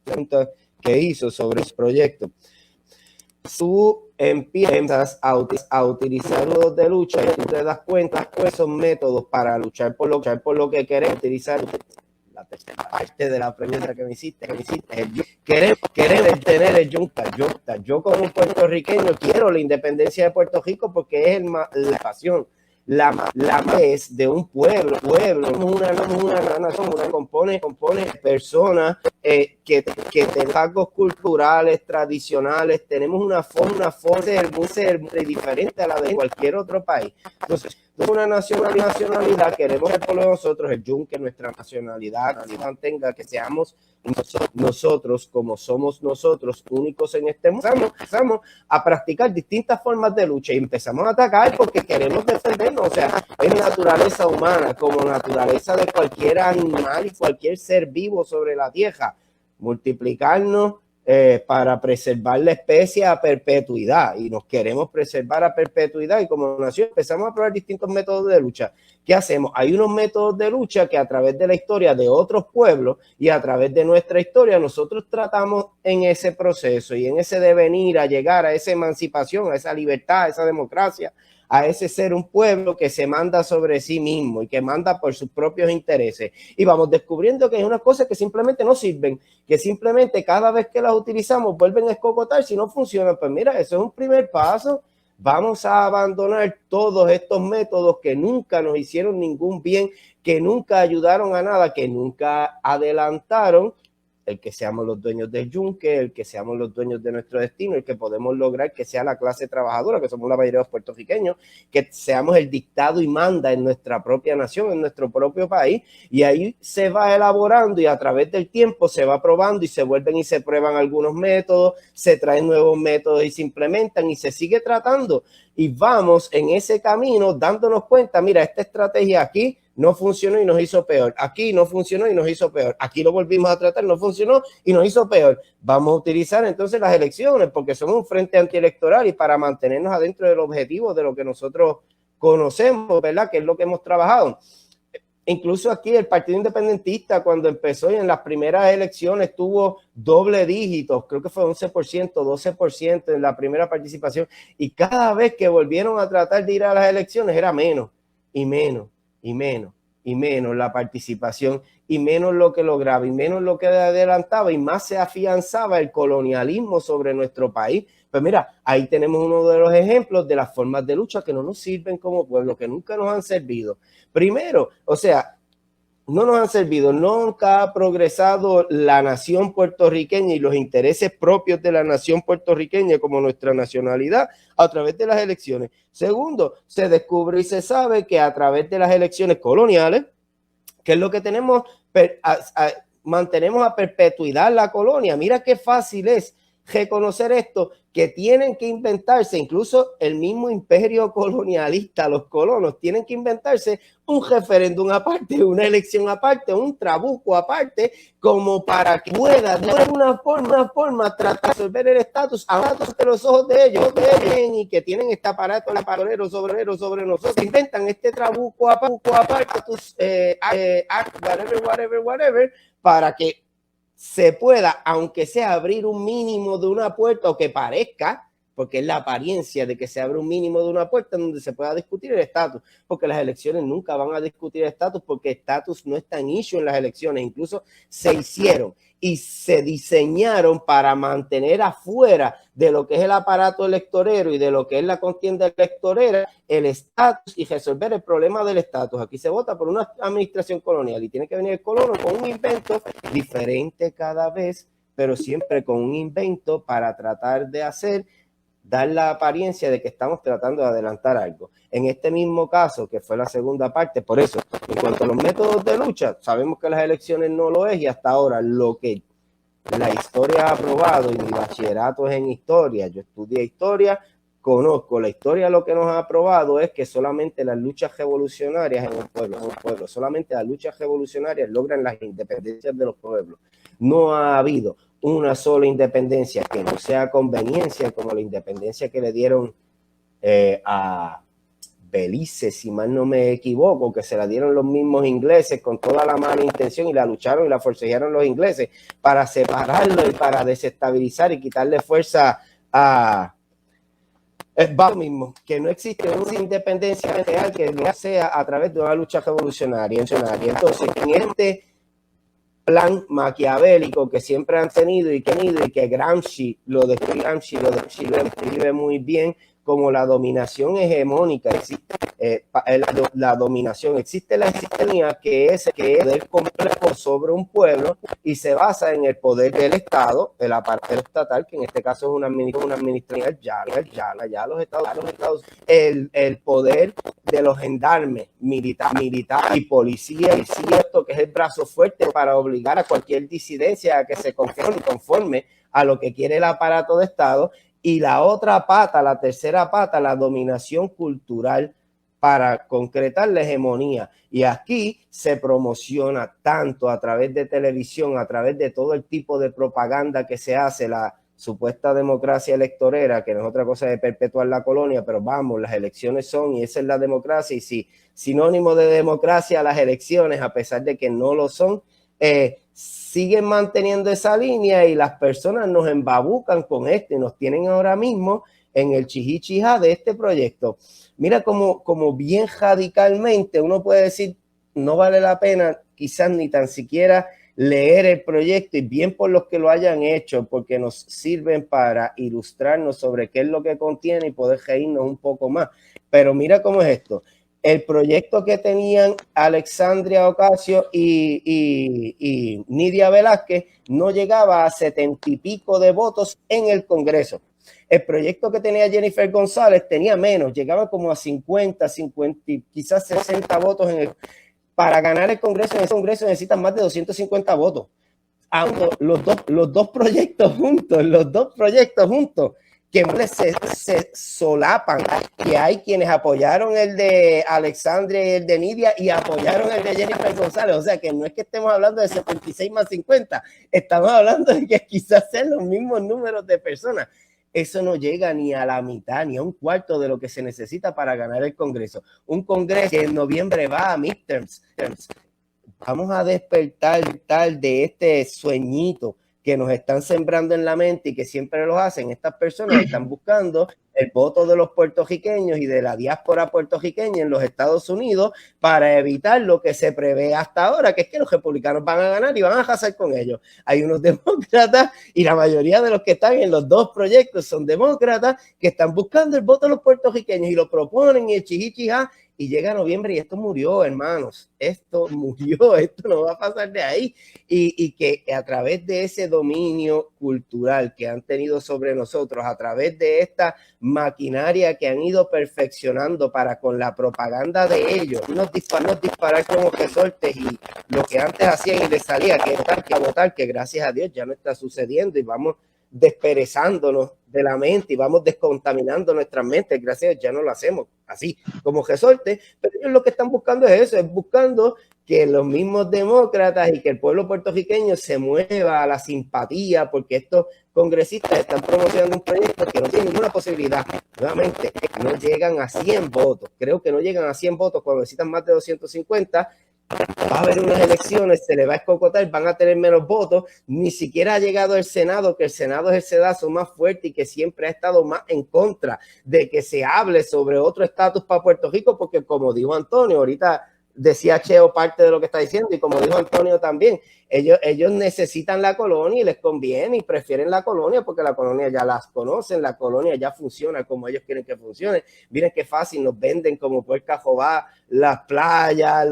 pregunta que hizo sobre el proyecto. Tú empiezas a utilizar métodos de lucha y tú te das cuenta que son métodos para luchar por lo que querés utilizar. La tercera parte de la pregunta que me hiciste queremos tener el yunta. Yo como puertorriqueño quiero la independencia de Puerto Rico porque es la pasión. La vez de un pueblo, una nación, compone personas que tenemos rasgos culturales, tradicionales, tenemos una forma de ser muy diferente a la de cualquier otro país. Entonces, una nacionalidad, queremos que por nosotros el yunque, nuestra nacionalidad, que mantenga, que seamos nosotros como somos nosotros, únicos en este mundo. Empezamos a practicar distintas formas de lucha y empezamos a atacar porque queremos defendernos. O sea, es naturaleza humana, como naturaleza de cualquier animal y cualquier ser vivo sobre la tierra. Multiplicarnos para preservar la especie a perpetuidad, y nos queremos preservar a perpetuidad, y como nación empezamos a probar distintos métodos de lucha. ¿Qué hacemos? Hay unos métodos de lucha que a través de la historia de otros pueblos y a través de nuestra historia nosotros tratamos en ese proceso y en ese devenir a llegar a esa emancipación, a esa libertad, a esa democracia, a ese ser un pueblo que se manda sobre sí mismo y que manda por sus propios intereses. Y vamos descubriendo que hay unas cosas que simplemente no sirven, que simplemente cada vez que las utilizamos vuelven a escocotar. Si no funcionan, pues mira, eso es un primer paso. Vamos a abandonar todos estos métodos que nunca nos hicieron ningún bien, que nunca ayudaron a nada, que nunca adelantaron el que seamos los dueños del yunque, el que seamos los dueños de nuestro destino, el que podemos lograr que sea la clase trabajadora, que somos la mayoría de los puertorriqueños, que seamos el dictado y manda en nuestra propia nación, en nuestro propio país, y ahí se va elaborando y a través del tiempo se va probando y se vuelven y se prueban algunos métodos, se traen nuevos métodos y se implementan y se sigue tratando, y vamos en ese camino dándonos cuenta, mira, esta estrategia aquí no funcionó y nos hizo peor. Aquí no funcionó y nos hizo peor. Aquí lo volvimos a tratar, no funcionó y nos hizo peor. Vamos a utilizar entonces las elecciones porque somos un frente antielectoral y para mantenernos adentro del objetivo de lo que nosotros conocemos, ¿verdad? Que es lo que hemos trabajado. Incluso aquí el Partido Independentista cuando empezó y en las primeras elecciones tuvo doble dígitos, creo que fue 11%, 12% en la primera participación, y cada vez que volvieron a tratar de ir a las elecciones era menos y menos y menos la participación y menos lo que lograba y menos lo que adelantaba y más se afianzaba el colonialismo sobre nuestro país. Pues mira, ahí tenemos uno de los ejemplos de las formas de lucha que no nos sirven como pueblo, que nunca nos han servido. Primero, o sea, no nos han servido, nunca ha progresado la nación puertorriqueña y los intereses propios de la nación puertorriqueña como nuestra nacionalidad a través de las elecciones. Segundo, se descubre y se sabe que a través de las elecciones coloniales, que es lo que tenemos, mantenemos a perpetuidad la colonia. Mira qué fácil es reconocer esto, que tienen que inventarse, incluso el mismo imperio colonialista, los colonos tienen que inventarse un referéndum aparte, una elección aparte, un trabuco aparte, como para que pueda de alguna forma tratar de resolver el estatus ante los ojos de ellos, y que tienen este aparato sobre nosotros, inventan este trabuco aparte, whatever, para que se pueda, aunque sea abrir un mínimo de una puerta o que parezca porque es la apariencia de que se abre un mínimo de una puerta en donde se pueda discutir el estatus, porque las elecciones nunca van a discutir el estatus, porque estatus no está en issue en las elecciones, incluso se hicieron y se diseñaron para mantener afuera de lo que es el aparato electorero y de lo que es la contienda electorera el estatus y resolver el problema del estatus. Aquí se vota por una administración colonial y tiene que venir el colono con un invento diferente cada vez, pero siempre con un invento para tratar de dar la apariencia de que estamos tratando de adelantar algo. En este mismo caso, que fue la segunda parte, por eso, en cuanto a los métodos de lucha, sabemos que las elecciones no lo es y hasta ahora lo que la historia ha probado, y mi bachillerato es en historia, yo estudié historia, conozco la historia, lo que nos ha probado es que solamente las luchas revolucionarias en un pueblo, solamente las luchas revolucionarias logran las independencias de los pueblos. No ha habido una sola independencia que no sea conveniencia, como la independencia que le dieron a Belice, si mal no me equivoco, que se la dieron los mismos ingleses con toda la mala intención y la lucharon y la forcejearon los ingleses para separarlo y para desestabilizar y quitarle fuerza a lo mismo, que no existe una independencia real que no sea a través de una lucha revolucionaria. Entonces, en este plan maquiavélico que siempre han tenido y que Gramsci lo describe muy bien como la dominación hegemónica, la dominación, existe la hegemonía que es el poder complejo sobre un pueblo y se basa en el poder del Estado, el aparato estatal, que en este caso es una administración, ya los estados, el poder de los gendarmes, militar y policía, y esto que es el brazo fuerte para obligar a cualquier disidencia a que se conforme a lo que quiere el aparato de Estado. Y la otra pata, la tercera pata, la dominación cultural para concretar la hegemonía. Y aquí se promociona tanto a través de televisión, a través de todo el tipo de propaganda que se hace, la supuesta democracia electorera, que no es otra cosa de perpetuar la colonia, pero vamos, las elecciones son, y esa es la democracia, y si sinónimo de democracia las elecciones, a pesar de que no lo son, siguen manteniendo esa línea y las personas nos embabucan con esto y nos tienen ahora mismo en el chihichija de este proyecto. Mira como bien radicalmente uno puede decir, no vale la pena quizás ni tan siquiera leer el proyecto, y bien por los que lo hayan hecho, porque nos sirven para ilustrarnos sobre qué es lo que contiene y poder reírnos un poco más. Pero mira cómo es esto. El proyecto que tenían Alexandria Ocasio y Nidia Velázquez no llegaba a 70 y pico de votos en el Congreso. El proyecto que tenía Jennifer González tenía menos, llegaba como a 50, quizás 60 votos para ganar el Congreso. En ese Congreso necesitan más de 250 votos. Los dos proyectos juntos, que se solapan, que hay quienes apoyaron el de Alexandria y el de Nidia y apoyaron el de Jennifer González. O sea que no es que estemos hablando de 76 más 50, estamos hablando de que quizás sean los mismos números de personas. Eso no llega ni a la mitad, ni a un cuarto de lo que se necesita para ganar el Congreso. Un Congreso que en noviembre va a midterms. Vamos a despertar de este sueñito que nos están sembrando en la mente y que siempre lo hacen. Estas personas están buscando el voto de los puertorriqueños y de la diáspora puertorriqueña en los Estados Unidos para evitar lo que se prevé hasta ahora, que es que los republicanos van a ganar y van a arrasar con ellos. Hay unos demócratas y la mayoría de los que están en los dos proyectos son demócratas que están buscando el voto de los puertorriqueños y lo proponen y el chihichija. Y llega noviembre y esto murió, hermanos. Esto murió, esto no va a pasar de ahí. Y que a través de ese dominio cultural que han tenido sobre nosotros, a través de esta maquinaria que han ido perfeccionando para con la propaganda de ellos, nos disparar como resortes, y lo que antes hacían y les salía que votar, que gracias a Dios ya no está sucediendo y vamos desperezándonos de la mente y vamos descontaminando nuestras mentes. Gracias a Dios ya no lo hacemos así como resorte, pero ellos lo que están buscando es eso, es buscando que los mismos demócratas y que el pueblo puertorriqueño se mueva a la simpatía, porque estos congresistas están promocionando un proyecto que no tiene ninguna posibilidad. Nuevamente, no llegan a 100 votos. Creo que no llegan a 100 votos cuando necesitan más de 250. va a haber unas elecciones, se le va a escocotar, van a tener menos votos, ni siquiera ha llegado el Senado, que el Senado es el sedazo más fuerte y que siempre ha estado más en contra de que se hable sobre otro estatus para Puerto Rico, porque como dijo Antonio, ahorita decía Cheo parte de lo que está diciendo, y como dijo Antonio también, ellos necesitan la colonia y les conviene y prefieren la colonia porque la colonia ya las conocen, la colonia ya funciona como ellos quieren que funcione. Miren qué fácil, nos venden como Puerca Jobá, las playas,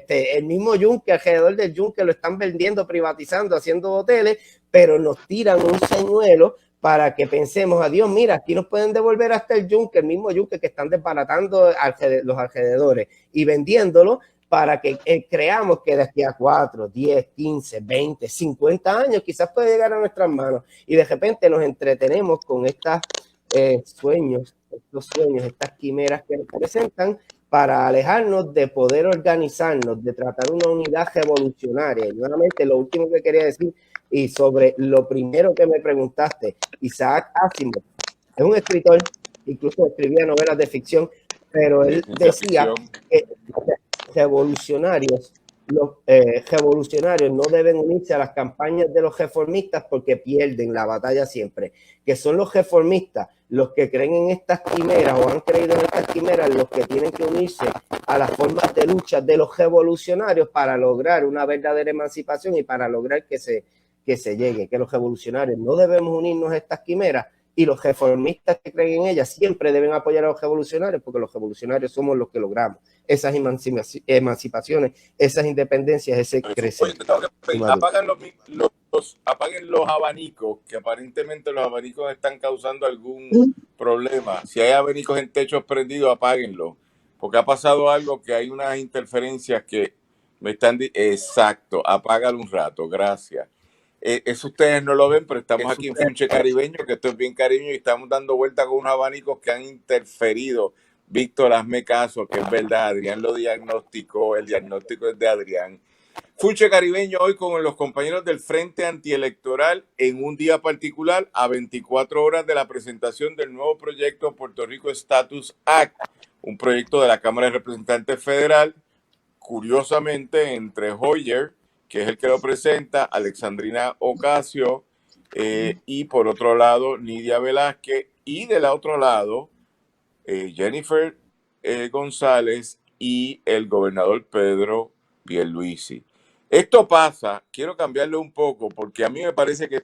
el mismo yunque, alrededor del yunque lo están vendiendo, privatizando, haciendo hoteles, pero nos tiran un señuelo para que pensemos, adiós, mira, aquí nos pueden devolver hasta el yunque, el mismo yunque que están desbaratando los alrededores y vendiéndolo, para que creamos que de aquí a 4, 10, 15, 20, 50 años quizás puede llegar a nuestras manos y de repente nos entretenemos con estos sueños, estas quimeras que nos presentan para alejarnos de poder organizarnos, de tratar una unidad revolucionaria. Y nuevamente lo último que quería decir, y sobre lo primero que me preguntaste, Isaac Asimov es un escritor, incluso escribía novelas de ficción, pero él decía que los revolucionarios no deben unirse a las campañas de los reformistas porque pierden la batalla siempre, que son los reformistas los que creen en estas quimeras o han creído en estas quimeras los que tienen que unirse a las formas de lucha de los revolucionarios para lograr una verdadera emancipación y para lograr que se llegue, que los revolucionarios no debemos unirnos a estas quimeras. Y los reformistas que creen en ellas siempre deben apoyar a los revolucionarios porque los revolucionarios somos los que logramos esas emancipaciones, esas independencias, ese crecimiento. Apaguen los abanicos, que aparentemente los abanicos están causando algún problema. Si hay abanicos en techos prendidos, apáguenlos, porque ha pasado algo que hay unas interferencias que me están... Exacto, apágalo un rato, gracias. Eso ustedes no lo ven, pero estamos aquí en Funche Caribeño, que esto es bien caribeño, y estamos dando vuelta con unos abanicos que han interferido. Víctor, hazme caso, que es verdad, Adrián lo diagnosticó, el diagnóstico es de Adrián. Funche Caribeño hoy con los compañeros del Frente Antielectoral en un día particular a 24 horas de la presentación del nuevo proyecto Puerto Rico Status Act, un proyecto de la Cámara de Representantes Federal, curiosamente entre Hoyer, que es el que lo presenta, Alexandrina Ocasio, y por otro lado Nidia Velázquez, y del otro lado Jennifer González y el gobernador Pedro Pierluisi. Esto pasa, quiero cambiarlo un poco, porque a mí me parece que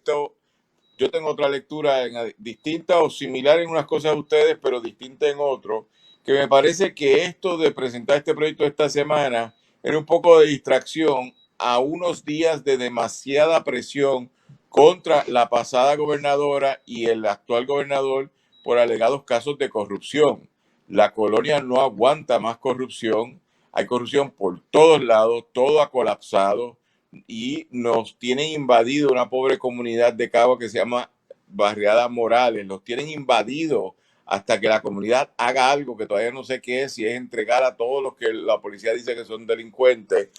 yo tengo otra lectura distinta o similar en unas cosas de ustedes, pero distinta en otros, que me parece que esto de presentar este proyecto esta semana era un poco de distracción a unos días de demasiada presión contra la pasada gobernadora y el actual gobernador por alegados casos de corrupción. La colonia no aguanta más corrupción, hay corrupción por todos lados, todo ha colapsado y nos tienen invadido una pobre comunidad de Cabo que se llama Barriada Morales, los tienen invadido hasta que la comunidad haga algo que todavía no sé qué es, si es entregar a todos los que la policía dice que son delincuentes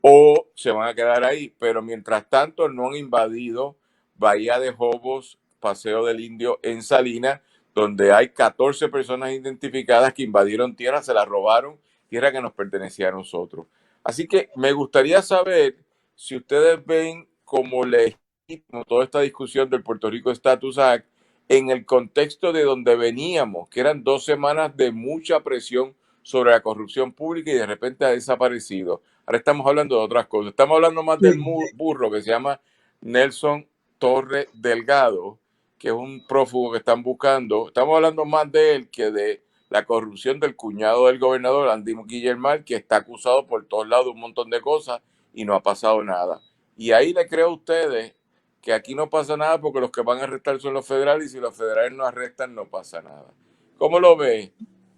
o se van a quedar ahí, pero mientras tanto no han invadido Bahía de Jobos, Paseo del Indio en Salinas, donde hay 14 personas identificadas que invadieron tierra, se la robaron, tierra que nos pertenecía a nosotros. Así que me gustaría saber si ustedes ven como legítimo toda esta discusión del Puerto Rico Status Act en el contexto de donde veníamos, que eran 2 semanas de mucha presión sobre la corrupción pública y de repente ha desaparecido. Ahora estamos hablando de otras cosas. Estamos hablando más del burro que se llama Nelson Torres Delgado, que es un prófugo que están buscando. Estamos hablando más de él que de la corrupción del cuñado del gobernador, Andy Guillermán, que está acusado por todos lados de un montón de cosas y no ha pasado nada. Y ahí le creo a ustedes que aquí no pasa nada porque los que van a arrestar son los federales y si los federales no arrestan no pasa nada. ¿Cómo lo ve,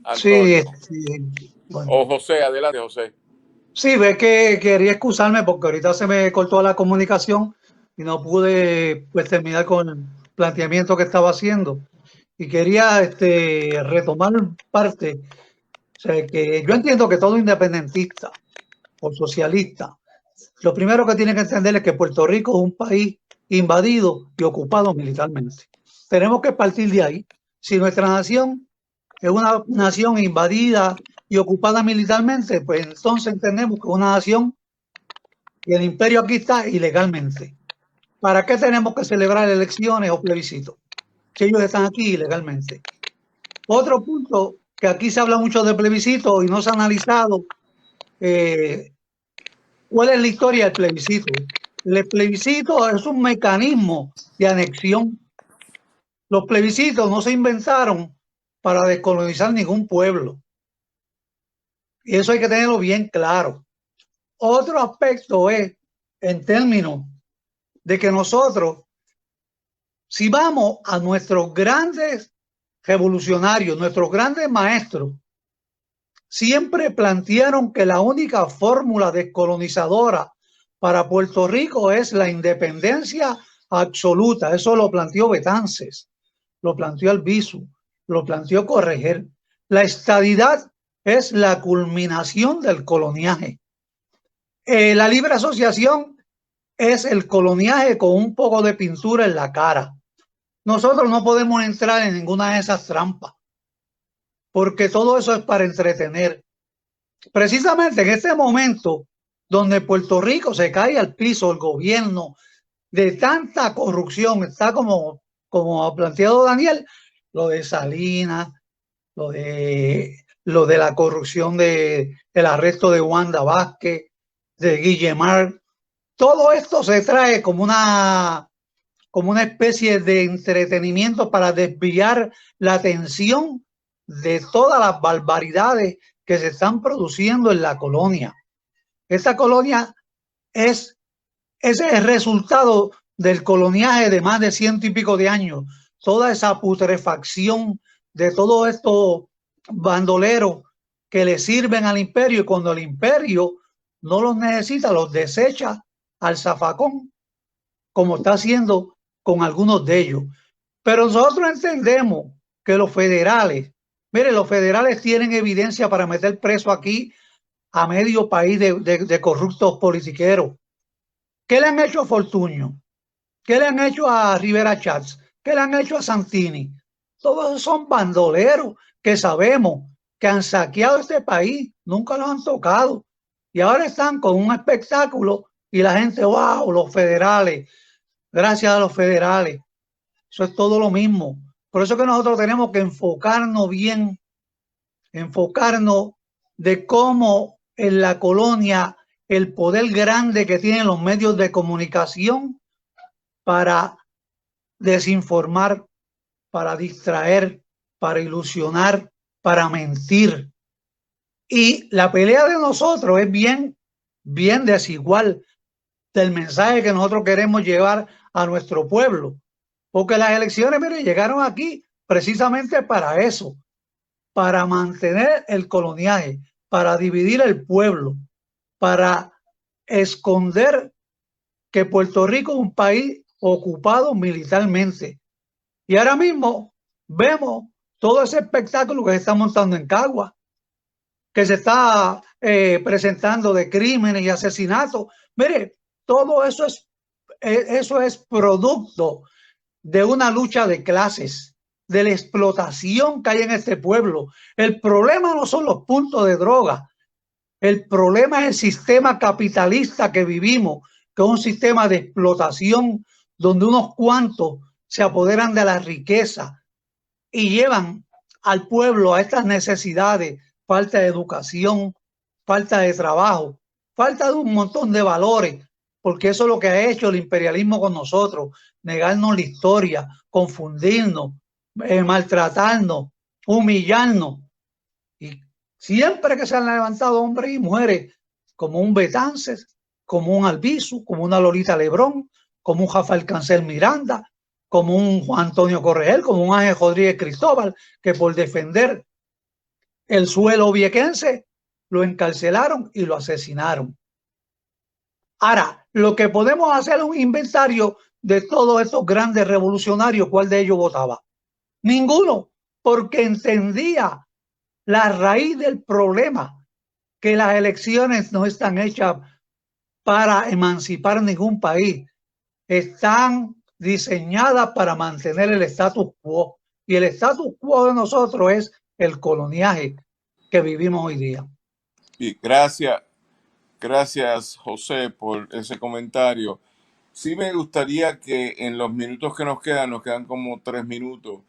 Antonio? Sí, bueno. O José, adelante, José. Sí, ve que quería excusarme porque ahorita se me cortó la comunicación y no pude pues terminar con el planteamiento que estaba haciendo. Y quería retomar parte. O sea, que yo entiendo que todo independentista o socialista, lo primero que tiene que entender es que Puerto Rico es un país invadido y ocupado militarmente. Tenemos que partir de ahí. Si nuestra nación es una nación invadida y ocupada militarmente, pues entonces entendemos que es una nación y el imperio aquí está ilegalmente. ¿Para qué tenemos que celebrar elecciones o plebiscitos si ellos están aquí ilegalmente? Otro punto, que aquí se habla mucho de plebiscito y no se ha analizado cuál es la historia del plebiscito. El plebiscito es un mecanismo de anexión. Los plebiscitos no se inventaron para descolonizar ningún pueblo. Y eso hay que tenerlo bien claro. Otro aspecto es, en términos de que nosotros, si vamos a nuestros grandes revolucionarios, nuestros grandes maestros, siempre plantearon que la única fórmula descolonizadora para Puerto Rico es la independencia absoluta. Eso lo planteó Betances, lo planteó Albizu, lo planteó Correger. La estadidad es la culminación del coloniaje. La libre asociación es el coloniaje con un poco de pintura en la cara. Nosotros no podemos entrar en ninguna de esas trampas, porque todo eso es para entretener. Precisamente en este momento donde Puerto Rico se cae al piso, el gobierno, de tanta corrupción, está como ha planteado Daniel, lo de Salinas, lo de la corrupción del arresto de Wanda Vázquez, de Guillemar. Todo esto se trae como una especie de entretenimiento para desviar la atención de todas las barbaridades que se están produciendo en la colonia. Esta colonia es el resultado del coloniaje de más de 100 y pico de años. Toda esa putrefacción de todos estos bandoleros que le sirven al imperio, y cuando el imperio no los necesita, los desecha al zafacón, como está haciendo con algunos de ellos. Pero nosotros entendemos que los federales, mire, los federales tienen evidencia para meter preso aquí a medio país de corruptos politiqueros. ¿Qué le han hecho a Fortuño? ¿Qué le han hecho a Rivera Chats? ¿Qué le han hecho a Santini? Todos esos son bandoleros que sabemos que han saqueado este país, nunca los han tocado. Y ahora están con un espectáculo y la gente, wow, los federales, gracias a los federales. Eso es todo lo mismo. Por eso que nosotros tenemos que enfocarnos bien, enfocarnos de cómo en la colonia el poder grande que tienen los medios de comunicación para desinformar, para distraer, para ilusionar, para mentir. Y la pelea de nosotros es bien desigual del mensaje que nosotros queremos llevar a nuestro pueblo. Porque las elecciones, mire, llegaron aquí precisamente para eso, para mantener el coloniaje, para dividir el pueblo, para esconder que Puerto Rico es un país ocupado militarmente. Y ahora mismo vemos todo ese espectáculo que se está montando en Cagua, que se está presentando de crímenes y asesinatos. Mire, todo eso es producto de una lucha de clases, de la explotación que hay en este pueblo. El problema no son los puntos de droga. El problema es el sistema capitalista que vivimos, que es un sistema de explotación donde unos cuantos se apoderan de la riqueza y llevan al pueblo a estas necesidades, falta de educación, falta de trabajo, falta de un montón de valores, porque eso es lo que ha hecho el imperialismo con nosotros, negarnos la historia, confundirnos, maltratarnos, humillarnos. Y siempre que se han levantado hombres y mujeres, como un Betances, como un Albizu, como una Lolita Lebrón, como un Rafael Cancel Miranda, como un Juan Antonio Correger, como un Ángel Rodríguez Cristóbal, que por defender el suelo viequense lo encarcelaron y lo asesinaron. Ahora, lo que podemos hacer es un inventario de todos estos grandes revolucionarios. ¿Cuál de ellos votaba? Ninguno, porque entendía la raíz del problema, que las elecciones no están hechas para emancipar ningún país, están diseñadas para mantener el status quo, y el status quo de nosotros es el coloniaje que vivimos hoy día. Y gracias, Gracias, José, por ese comentario. Sí me gustaría que en los minutos que nos quedan como 3 minutos,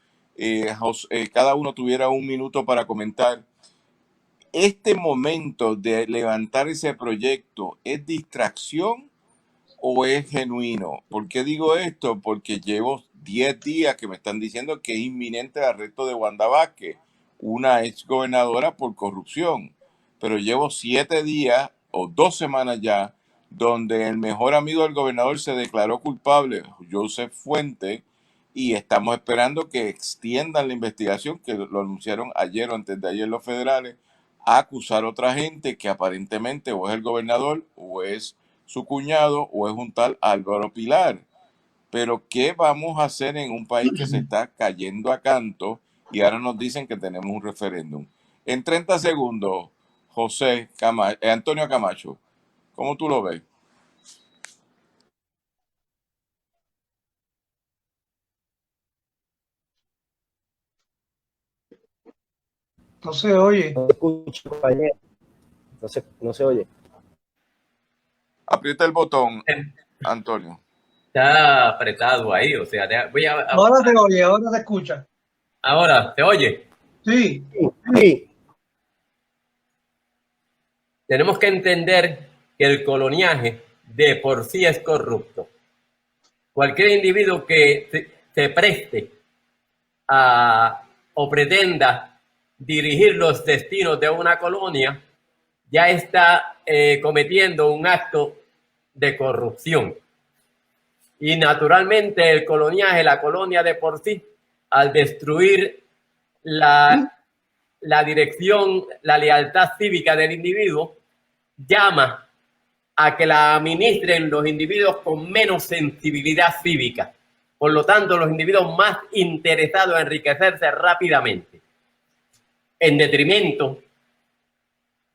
cada uno tuviera 1 minuto para comentar. ¿Este momento de levantar ese proyecto es distracción o es genuino? ¿Por qué digo esto? Porque llevo 10 días que me están diciendo que es inminente el arresto de Wanda Vázquez, una ex gobernadora por corrupción. Pero llevo 7 días o 2 semanas ya donde el mejor amigo del gobernador se declaró culpable, Joseph Fuente, y estamos esperando que extiendan la investigación, que lo anunciaron ayer o antes de ayer los federales, a acusar a otra gente que aparentemente o es el gobernador o es su cuñado o es un tal Álvaro Pilar. Pero ¿qué vamos a hacer en un país que se está cayendo a canto y ahora nos dicen que tenemos un referéndum? En 30 segundos, Antonio Camacho, ¿cómo tú lo ves? No se oye. No se escucha, compañero. No se oye. Aprieta el botón, Antonio. Está apretado ahí, o sea, Ahora se oye, ahora se escucha. Ahora, ¿se oye? Sí. Sí. Tenemos que entender que el coloniaje de por sí es corrupto. Cualquier individuo que se preste o pretenda dirigir los destinos de una colonia ya está cometiendo un acto de corrupción. Y naturalmente el coloniaje, la colonia de por sí, al destruir la dirección, la lealtad cívica del individuo, llama a que la administren los individuos con menos sensibilidad cívica. Por lo tanto, los individuos más interesados en enriquecerse rápidamente, en detrimento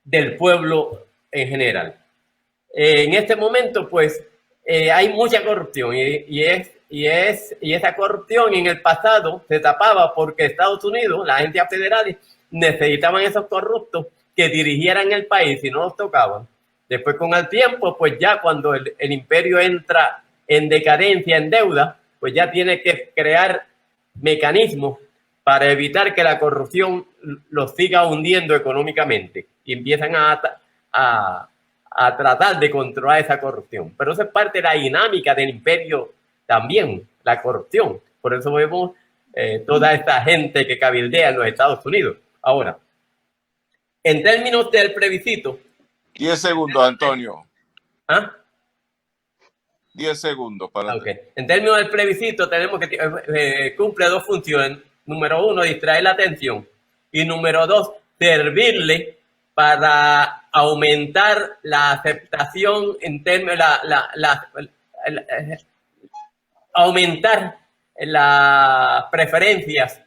del pueblo en general. En este momento, pues, hay mucha corrupción y esa corrupción en el pasado se tapaba porque Estados Unidos, las agencias federales, necesitaban esos corruptos que dirigieran el país y no los tocaban. Después, con el tiempo, pues ya cuando el imperio entra en decadencia, en deuda, pues ya tiene que crear mecanismos para evitar que la corrupción los siga hundiendo económicamente y empiezan a tratar de controlar esa corrupción. Pero eso es parte de la dinámica del imperio también, la corrupción. Por eso vemos toda esta gente que cabildea en los Estados Unidos. Ahora, en términos del plebiscito. 10 segundos, Antonio. ¿Ah? 10 segundos para... Okay. En términos del plebiscito tenemos que cumple 2 funciones. Número 1, distraer la atención. Y número 2, servirle para aumentar la aceptación en términos, aumentar las preferencias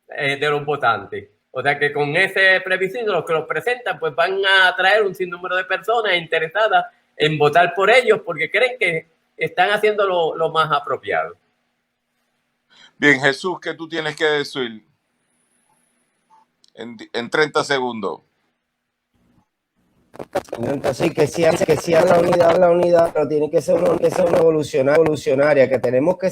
de los votantes. O sea que con ese plebiscito los que los presentan pues van a atraer un sinnúmero de personas interesadas en votar por ellos porque creen que están haciendo lo más apropiado. Bien, Jesús, ¿qué tú tienes que decir? En 30 segundos. Así que sí a la unidad, pero tiene que ser una evolucionaria, que tenemos que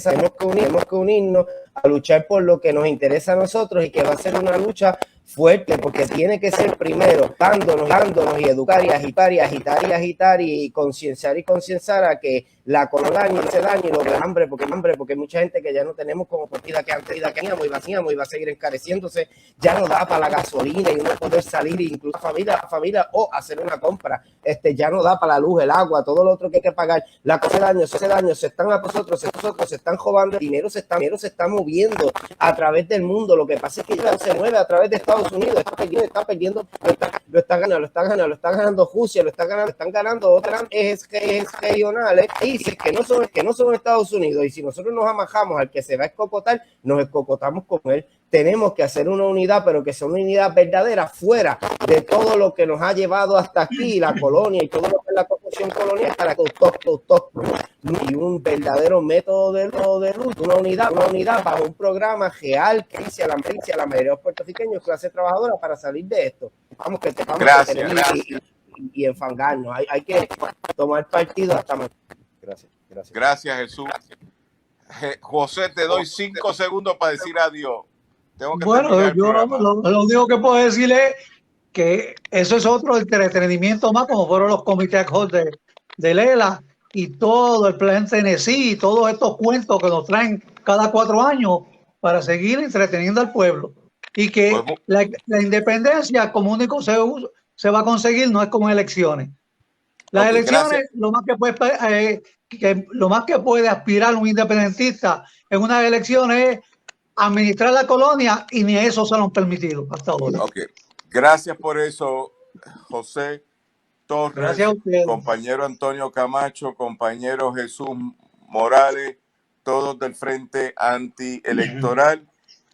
unirnos a luchar por lo que nos interesa a nosotros y que va a ser una lucha fuerte, porque tiene que ser primero dándonos y educar y agitar y concienciar a que la colonia hace daño y lo que hambre, porque hay mucha gente que ya no tenemos como partida que antes teníamos y va a seguir encareciéndose, ya no da para la gasolina y no poder salir, incluso familia o hacer una compra, ya no da para la luz, el agua, todo lo otro que hay que pagar, la cosa hace daño, se están a nosotros, se están robando el dinero, se está moviendo a través del mundo. Lo que pasa es que ya se mueve a través de Estados Unidos, está perdiendo, lo está ganando Rusia, están ganando otras ejes regionales, países que no son Estados Unidos, y si nosotros nos amajamos al que se va a escocotar, nos escocotamos con él. Tenemos que hacer una unidad, pero que sea una unidad verdadera, fuera de todo lo que nos ha llevado hasta aquí, la colonia y todo lo que es la construcción colonial, para que y un verdadero método de lucha, una unidad bajo un programa real que dice a la mayoría de los puertorriqueños, clase trabajadora, para salir de esto. Vamos, que gracias. y enfangarnos. Hay que tomar partido hasta más. Gracias. Gracias, Jesús. José, te doy 5 segundos para decir adiós. Tengo que terminar el Yo programa. lo único que puedo decirle es que eso es otro entretenimiento más, como fueron los comités de Lela y todo el plan Tennessee y todos estos cuentos que nos traen cada 4 años para seguir entreteniendo al pueblo. Y que la independencia como único se va a conseguir, no es como elecciones. Las elecciones, gracias. lo más que puede aspirar un independentista en unas elecciones es administrar la colonia, y ni eso se lo han permitido hasta ahora. Gracias por eso, José Torres. Gracias a ustedes. Compañero Antonio Camacho, compañero Jesús Morales, todos del Frente Antielectoral.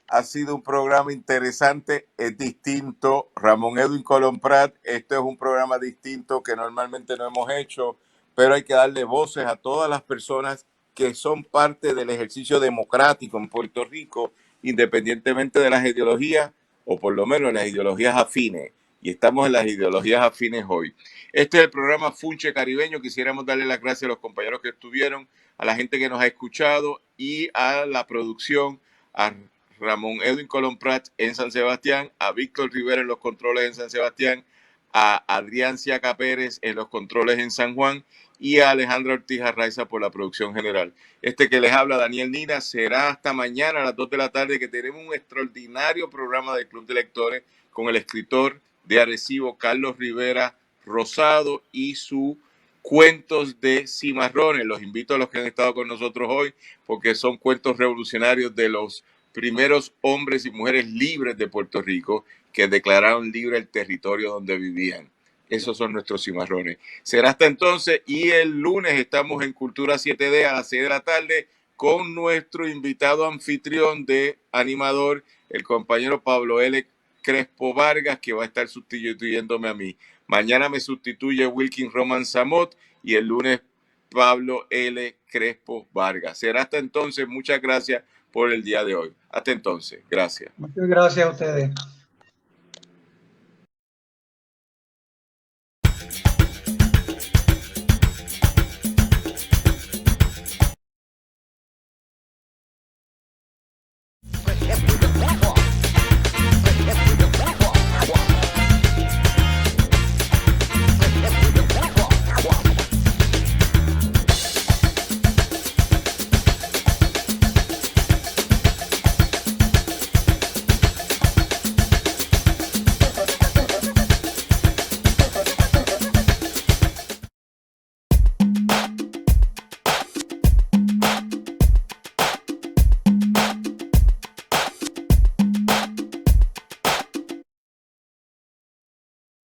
Ha sido un programa interesante, es distinto. Ramón Edwin Colón Prat, esto es un programa distinto que normalmente no hemos hecho, pero hay que darle voces a todas las personas que son parte del ejercicio democrático en Puerto Rico, independientemente de las ideologías, o por lo menos las ideologías afines. Y estamos en las ideologías afines hoy. Este es el programa Funche Caribeño. Quisiéramos darle las gracias a los compañeros que estuvieron, a la gente que nos ha escuchado y a la producción, a Ramón Edwin Colón Prat en San Sebastián, a Víctor Rivera en los controles en San Sebastián, a Adrián Ciaca Pérez en los controles en San Juan y a Alejandra Ortiz Arraiza por la producción general. Este que les habla, Daniel Nina, será hasta mañana a las 2 de la tarde, que tenemos un extraordinario programa del Club de Lectores con el escritor de Arecibo, Carlos Rivera Rosado, y su cuentos de cimarrones. Los invito a los que han estado con nosotros hoy, porque son cuentos revolucionarios de los primeros hombres y mujeres libres de Puerto Rico que declararon libre el territorio donde vivían. Esos son nuestros cimarrones. Será hasta entonces, y el lunes estamos en Cultura 7D a las 6 de la tarde con nuestro invitado anfitrión de animador, el compañero Pablo L. Crespo Vargas, que va a estar sustituyéndome a mí. Mañana me sustituye Wilkin Roman Samot y el lunes Pablo L. Crespo Vargas. Será hasta entonces. Muchas gracias por el día de hoy. Hasta entonces. Gracias. Muchas gracias a ustedes.